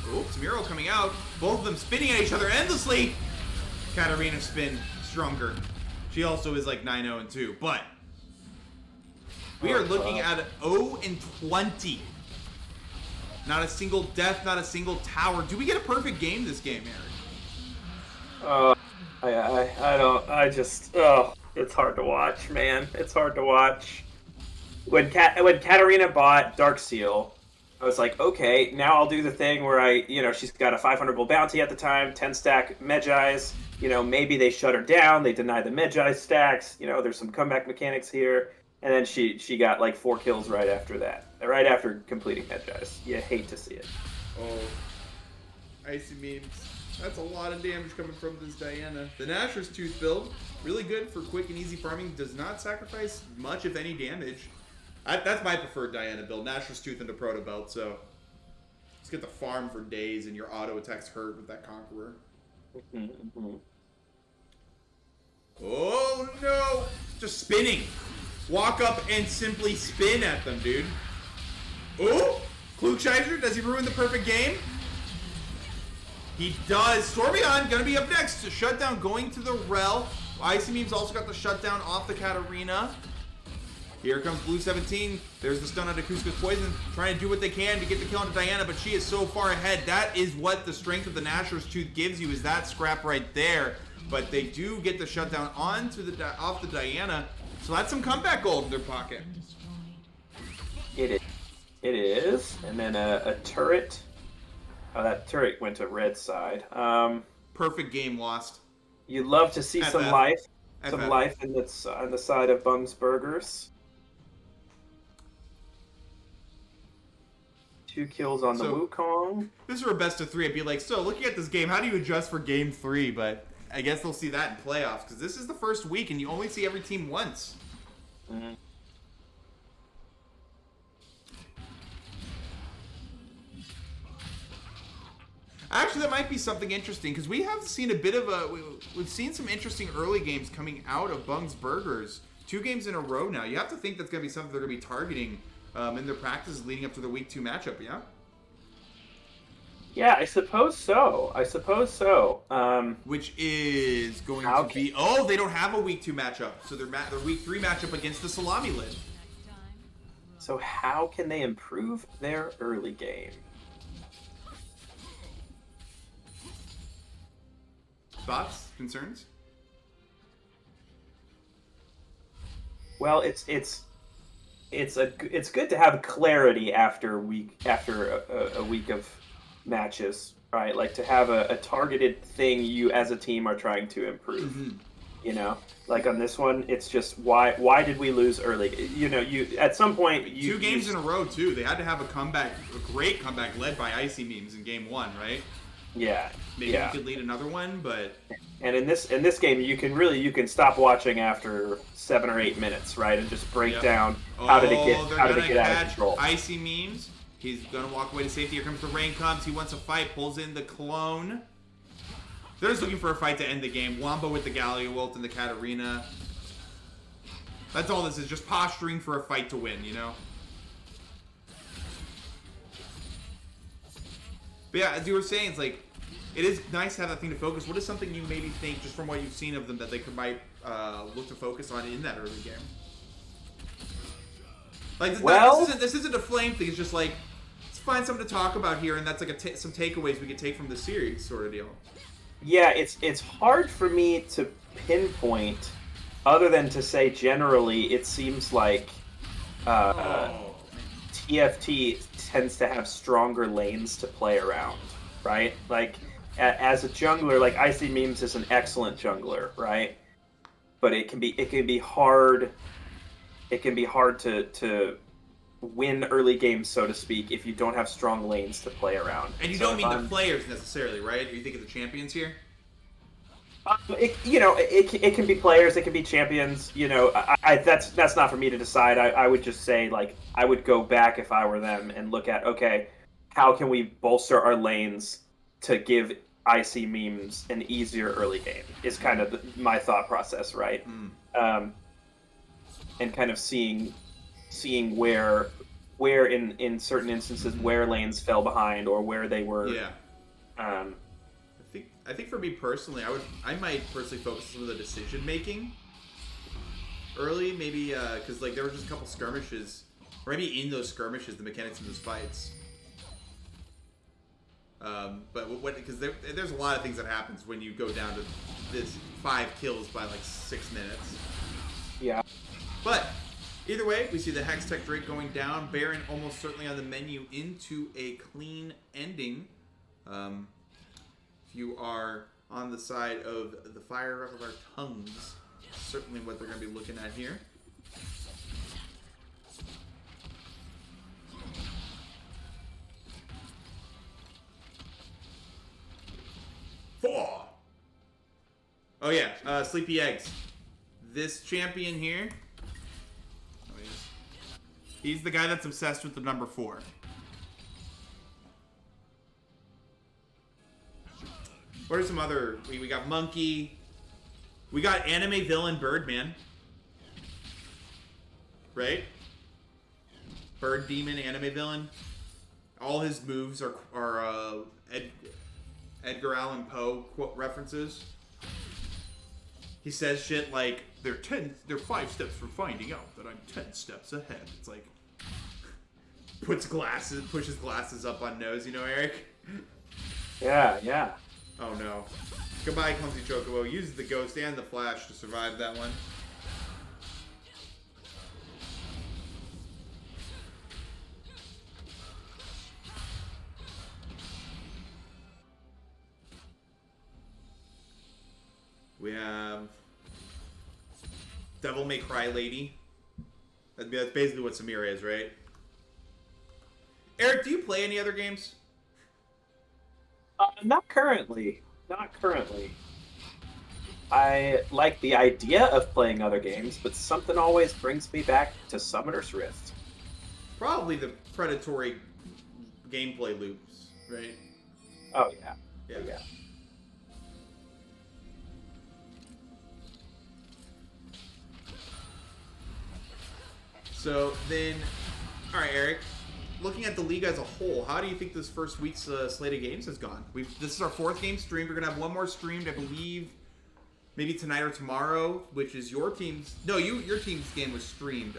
Oh, Samiro coming out. Both of them spinning at each other endlessly. Katarina spin stronger. She also is like 9-0-2, but we are looking at 0-20. Not a single death, not a single tower. Do we get a perfect game this game, Eric? It's hard to watch, man. It's hard to watch. When Katarina bought Darkseal, I was like, okay, now I'll do the thing where she's got a 500 gold bounty at the time, 10 stack Medjai's. Maybe they shut her down, they deny the Medjai stacks. There's some comeback mechanics here. And then she got like 4 kills right after that. Right after completing Medjai's. You hate to see it. Oh. Icy Memes. That's a lot of damage coming from this Diana. The Natur's Tooth build, really good for quick and easy farming. Does not sacrifice much, if any, damage. That's my preferred Diana build. Natur's Tooth into Proto Belt, so let's get the farm for days and your auto attacks hurt with that Conqueror. Oh no! Just spinning. Walk up and simply spin at them, dude. Oh! Klugscheißer, does he ruin the perfect game? He does. Stormion gonna be up next. Shutdown going to the Rel. Icy Memes also got the shutdown off the Katarina. Here comes Blue 17. There's the stun onto Cusco's Poison. Trying to do what they can to get the kill onto Diana, but she is so far ahead. That is what the strength of the Natur's Tooth gives you, is that scrap right there. But they do get the shutdown off the Diana. So that's some comeback gold in their pocket. It is. And then a turret. Oh, that turret went to red side. Perfect game lost. You'd love to see some FF. life. some FF. life in that's on the side of Bung's Burgers. 2 kills on the So Wukong. if this were a best of 3, I'd be like, so looking at this game, how do you adjust for game 3? But I guess they'll see that in playoffs because this is the first week and you only see every team once. Mm-hmm. Actually, that might be something interesting because we have seen a bit of we've seen some interesting early games coming out of Bung's Burgers. 2 games in a row now. You have to think that's going to be something they're going to be targeting in their practices leading up to the week 2 matchup, yeah? Yeah, I suppose so. Which is going to be... Oh, they don't have a week 2 matchup. So their week 3 matchup against the Salami Lid. So how can they improve their early game? Thoughts? Concerns? Well, it's good to have clarity after a week of matches, right? Like to have a targeted thing you as a team are trying to improve. Mm-hmm. You know, like on this one, it's just why did we lose early? You know, you at some point 2 games in a row too. They had to have a great comeback led by Icy Memes in game 1, right? Yeah. Maybe we could lead another one, but and in this game you can stop watching after 7 or 8 minutes, right, and just break down how did it get out of control. Icy Memes. He's gonna walk away to safety. Here comes the rain comes. He wants a fight. Pulls in the clone. They're just looking for a fight to end the game. Wamba with the Galio ult and the Katarina. That's all this is. Just posturing for a fight to win, you know? But yeah, as you were saying, it's like, it is nice to have that thing to focus. What is something you maybe think, just from what you've seen of them, that they might look to focus on in that early game? Like, this isn't a flame thing. It's just like, let's find something to talk about here, and that's like some takeaways we could take from the series, sort of deal. Yeah, it's hard for me to pinpoint, other than to say generally, it seems like TFT tends to have stronger lanes to play around, right? Like, as a jungler, like Icy Memes is an excellent jungler, right? But it can be hard. It can be hard to win early games, so to speak, if you don't have strong lanes to play around. And you don't mean the players necessarily, right? Are you thinking the champions here? It can be players, it can be champions. You know, that's not for me to decide. I would just say, like, I would go back if I were them and look at, okay, how can we bolster our lanes to give Icy Memes an easier early game? Is kind of my thought process, right? And kind of seeing where in certain instances where lanes fell behind or where they were. Yeah. I think for me personally, I might personally focus on some of the decision making early, maybe because like there were just a couple skirmishes, or maybe in those skirmishes, the mechanics of those fights. But because there's a lot of things that happens when you go down to this 5 kills by like 6 minutes. Yeah. But either way, we see the Hextech Drake going down. Baron almost certainly on the menu into a clean ending. If you are on the side of the fire of our tongues, certainly what they're going to be looking at here. Four. Oh yeah, Sleepy Eggs. This champion here. He's the guy that's obsessed with the number 4. What are some other... We got Monkey. We got anime villain Birdman. Right? Bird Demon, anime villain. All his moves are Edgar Allan Poe quote references. He says shit like, they're 5 steps from finding out that I'm 10 steps ahead. It's like... pushes glasses up on nose, you know, Eric? Yeah. Oh no. Goodbye, Clumsy Chocobo. Uses the Ghost and the Flash to survive that one. We have Devil May Cry lady. That's basically what Samira is, right? Eric, do you play any other games? Not currently. Not currently. I like the idea of playing other games, but something always brings me back to Summoner's Rift. Probably the predatory gameplay loops, right? Oh yeah. Yeah. Yeah. So then, all right, Eric. Looking at the league as a whole, how do you think this first week's slate of games has gone? This is our 4th game streamed. We're gonna have one more streamed, I believe, maybe tonight or tomorrow, which is your team's. No, your team's game was streamed.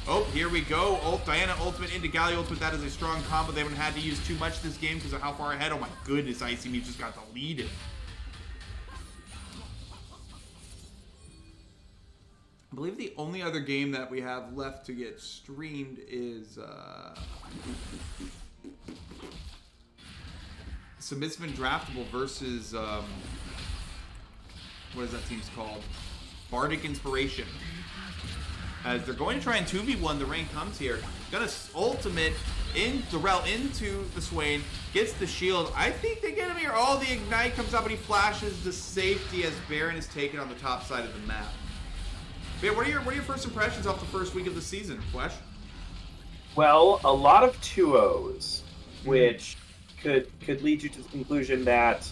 Oh, here we go. Diana ultimate into Gallia ultimate. That is a strong combo. They haven't had to use too much this game because of how far ahead. Oh my goodness, Icy Me just got deleted. I believe the only other game that we have left to get streamed is Submissive and Draftable versus what is that team's called? Bardic Inspiration. As they're going to try and 2v1, the rain comes here. Gonna ultimate in Darrell into the Swain, gets the shield. I think they get him here. Oh, the ignite comes up and he flashes the safety as Baron is taken on the top side of the map. But what are your first impressions off the first week of the season, Flesh? Well, a lot of 2-0s, which could lead you to the conclusion that,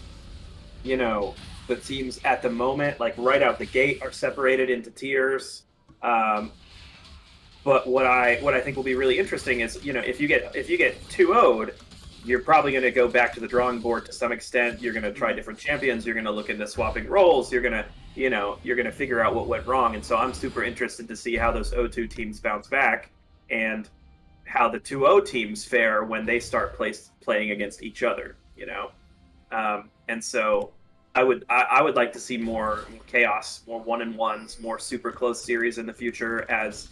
you know, the teams at the moment, like right out the gate, are separated into tiers. But what I think will be really interesting is, you know, if you get 2-0'd, you're probably going to go back to the drawing board to some extent. You're going to try different champions. You're going to look into swapping roles. You're going to figure out what went wrong. And so I'm super interested to see how those 0-2 teams bounce back and how the 2-0 teams fare when they start playing against each other, you know? And so I would like to see more chaos, more 1-1s, more super close series in the future as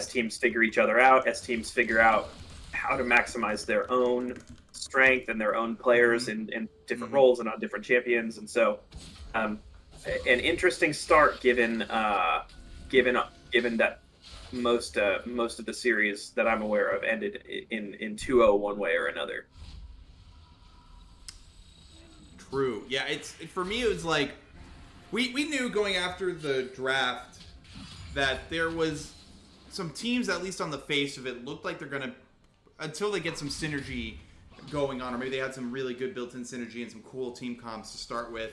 teams figure each other out, as teams figure out how to maximize their own strength and their own players in different roles and on different champions. And so an interesting start given that most of the series that I'm aware of ended in 2-0 one way or another. True. Yeah, for me it was like we knew going after the draft that there was some teams, at least on the face of it, looked like they're gonna, until they get some synergy going on, or maybe they had some really good built-in synergy and some cool team comps to start with.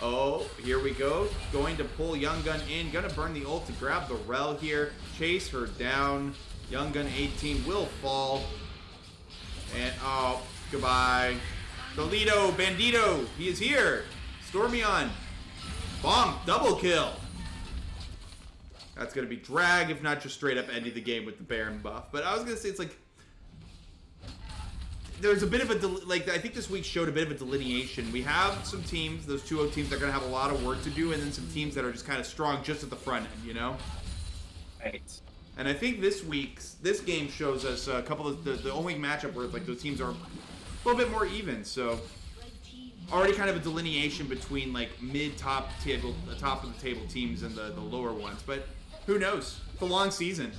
Oh, here we go. Going to pull Young Gun in. Gonna burn the ult to grab the Rel here. Chase her down. Young Gun 18 will fall. And, oh, goodbye. Toledo, Bandito, he is here. Stormion. Bomb, double kill. That's gonna be drag, if not just straight up ending the game with the Baron buff. But I was gonna say, it's like, there's a bit of I think this week showed a bit of a delineation. We have some teams, those 2-0 teams, that are going to have a lot of work to do, and then some teams that are just kind of strong just at the front end, you know? Right. And I think this game shows us a couple of the only matchup where like those teams are a little bit more even. So already kind of a delineation between like top of the table teams and the lower ones. But who knows? It's a long season.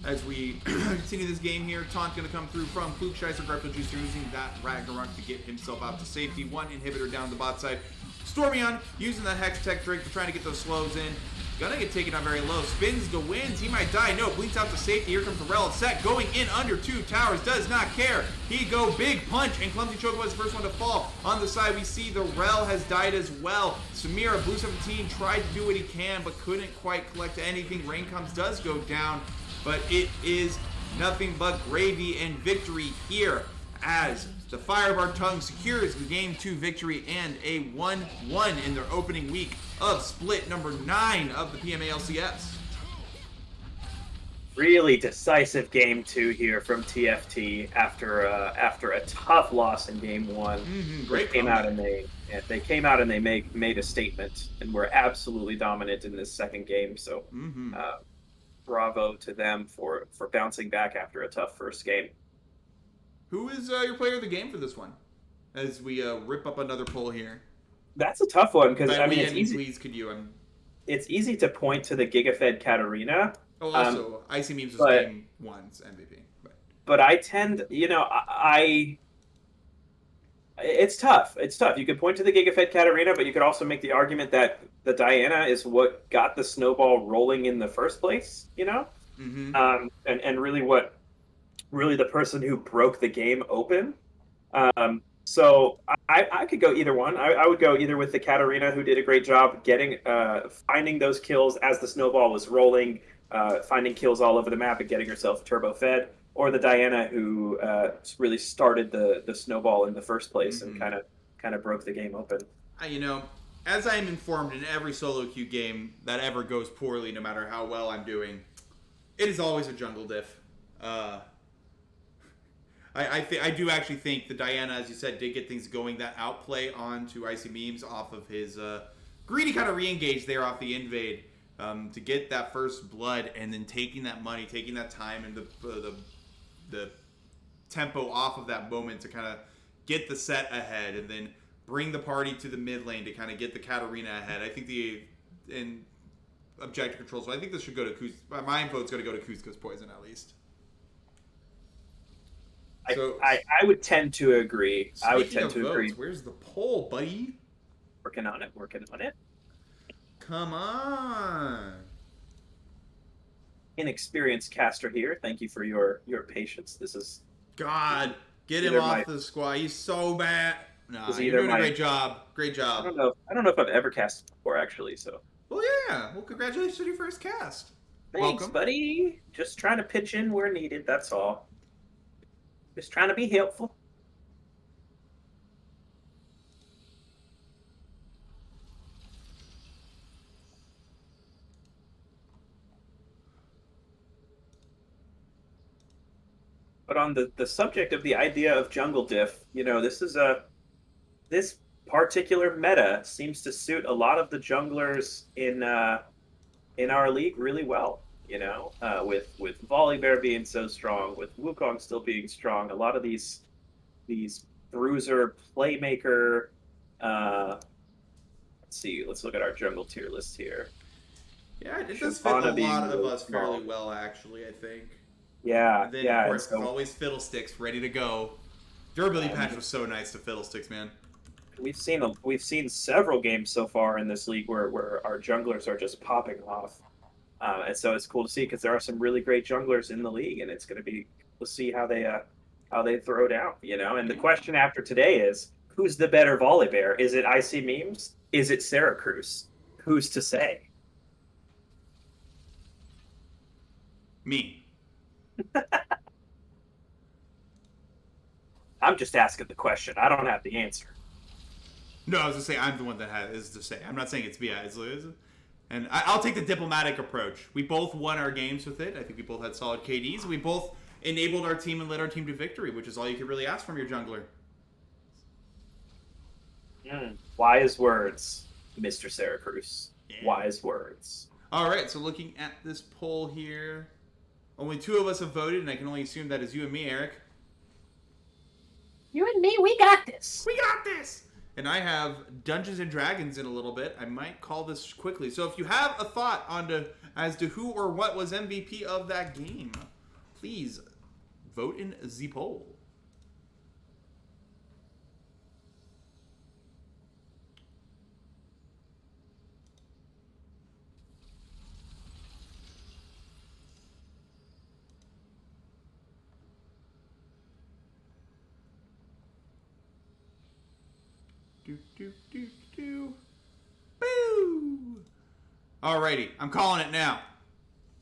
As we continue this game here, Taunt going to come through from Klugscheißer. Grapple Juicer using that Ragnarok to get himself out to safety. One inhibitor down the bot side. Stormion using that Hex Tech Drake to try to get those slows in. Gonna get taken on very low. Spins the winds. He might die. No, blinks out to safety. Here comes the Rel. Set going in under 2 towers. Does not care. He go big punch, and Clumsy Chocobo is the first one to fall. On the side, we see the Rel has died as well. Samira, Blue 17, tried to do what he can, but couldn't quite collect anything. Rain Comes does go down, but it is nothing but gravy and victory here as the Fire of Our Tongue secures the Game 2 victory and a 1-1 in their opening week of split number 9 of the PMA LCS. Really decisive Game 2 here from TFT after a tough loss in Game 1. Great. They came out and they made a statement and were absolutely dominant in this second game. So bravo to them for bouncing back after a tough first game. Who is your player of the game for this one? As we rip up another poll here. That's a tough one because By I mean we, it's easy. please, could you? It's easy to point to the GigaFed Katarina. Oh, also, Icy Memes was But Game 1's MVP. but I tend, it's tough. It's tough. You could point to the GigaFed Katarina, but you could also make the argument that the Diana is what got the snowball rolling in the first place. Mm-hmm. And really the person who broke the game open. So I could go either one. I would go either with the Katarina, who did a great job finding those kills as the snowball was rolling, finding kills all over the map and getting herself turbo fed, or the Diana, who really started the snowball in the first place and kind of broke the game open. As I am informed in every solo queue game that ever goes poorly, no matter how well I'm doing, it is always a jungle diff. I do actually think the Diana, as you said, did get things going. That outplay onto Icy Memes off of his greedy kind of re-engage there off the invade to get that first blood, and then taking that money, taking that time, and the tempo off of that moment to kind of get the set ahead, and then bring the party to the mid lane to kind of get the Katarina ahead. I think in objective control, so I think this should go to Kuz. My vote's going to go to Kuzco's Poison at least. So, I would tend to agree. I would tend to votes, agree. Where's the poll, buddy? Working on it. Come on. Inexperienced caster here. Thank you for your patience. This is God. Get him off the squad. He's so bad. Nah, you're doing a great job. Great job. I don't know if I've ever cast before, actually. So. Well, yeah. Well, congratulations on your first cast. Thanks, welcome, buddy. Just trying to pitch in where needed. That's all. Just trying to be helpful. But on the subject of the idea of jungle diff, this particular meta seems to suit a lot of the junglers in our league really well. With Volibear being so strong, with Wukong still being strong, a lot of these bruiser playmaker. Let's see. Let's look at our jungle tier list here. Yeah, it does fit a lot of us fairly well, actually. I think. Yeah, and then, of course, there's always Fiddlesticks ready to go. Durability patch was so nice to Fiddlesticks, man. We've seen several games so far in this league where our junglers are just popping off. And so it's cool to see because there are some really great junglers in the league, and it's going to be we'll see how they throw down, And the question after today is, who's the better Volibear? Is it Icy Memes? Is it Syracuse? Who's to say? Me. I'm just asking the question. I don't have the answer. No, I was going to say I'm the one that is to say. I'm not saying it's BI. And I'll take the diplomatic approach. We both won our games with it. I think we both had solid KDs. We both enabled our team and led our team to victory, which is all you can really ask from your jungler. Wise words, Mr. Syracuse. Yeah. Wise words. All right, so looking at this poll here, only 2 of us have voted, and I can only assume that is you and me, Eric. You and me, we got this. We got this! And I have Dungeons and Dragons in a little bit. I might call this quickly. So if you have a thought as to who or what was MVP of that game, please vote in the poll. Boo! Alrighty, I'm calling it now.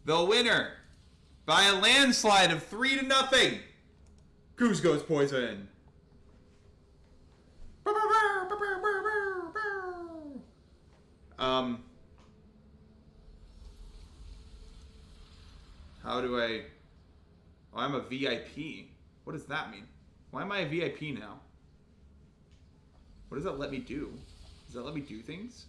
The winner, by a landslide of 3-0, Kuzco's Poison. How do I... Oh, I'm a VIP. What does that mean? Why am I a VIP now? What does that let me do? Does that let me do things?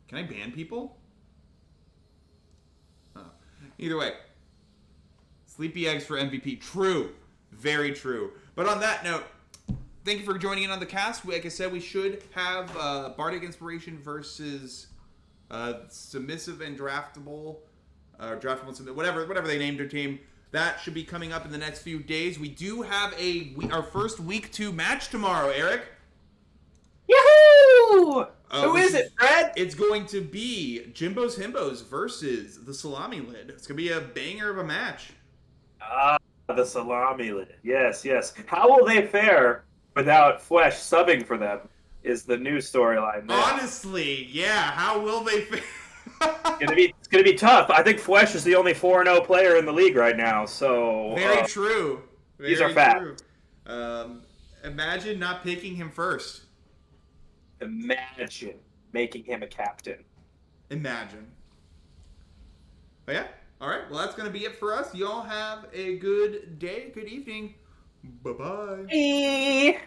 Can I ban people? Oh. Either way. Sleepy eggs for MVP. True. Very true. But on that note, thank you for joining in on the cast. Like I said, we should have Bardic Inspiration versus Submissive and Draftable. Draftable and whatever they named their team. That should be coming up in the next few days. We do have our first week 2 match tomorrow, Eric. Yahoo! Who is it, Fred? It's going to be Jimbo's Himbos versus the Salami Lid. It's going to be a banger of a match. The Salami Lid. Yes, yes. How will they fare without Flesh subbing for them is the new storyline there. Honestly, yeah. How will they fare? It's gonna be tough. I think Flesh is the only 4-0 player in the league right now, so... Very true. These are facts. Imagine not picking him first. Imagine making him a captain. Imagine. But yeah. All right. Well, that's going to be it for us. Y'all have a good day, good evening. Bye-bye. Bye.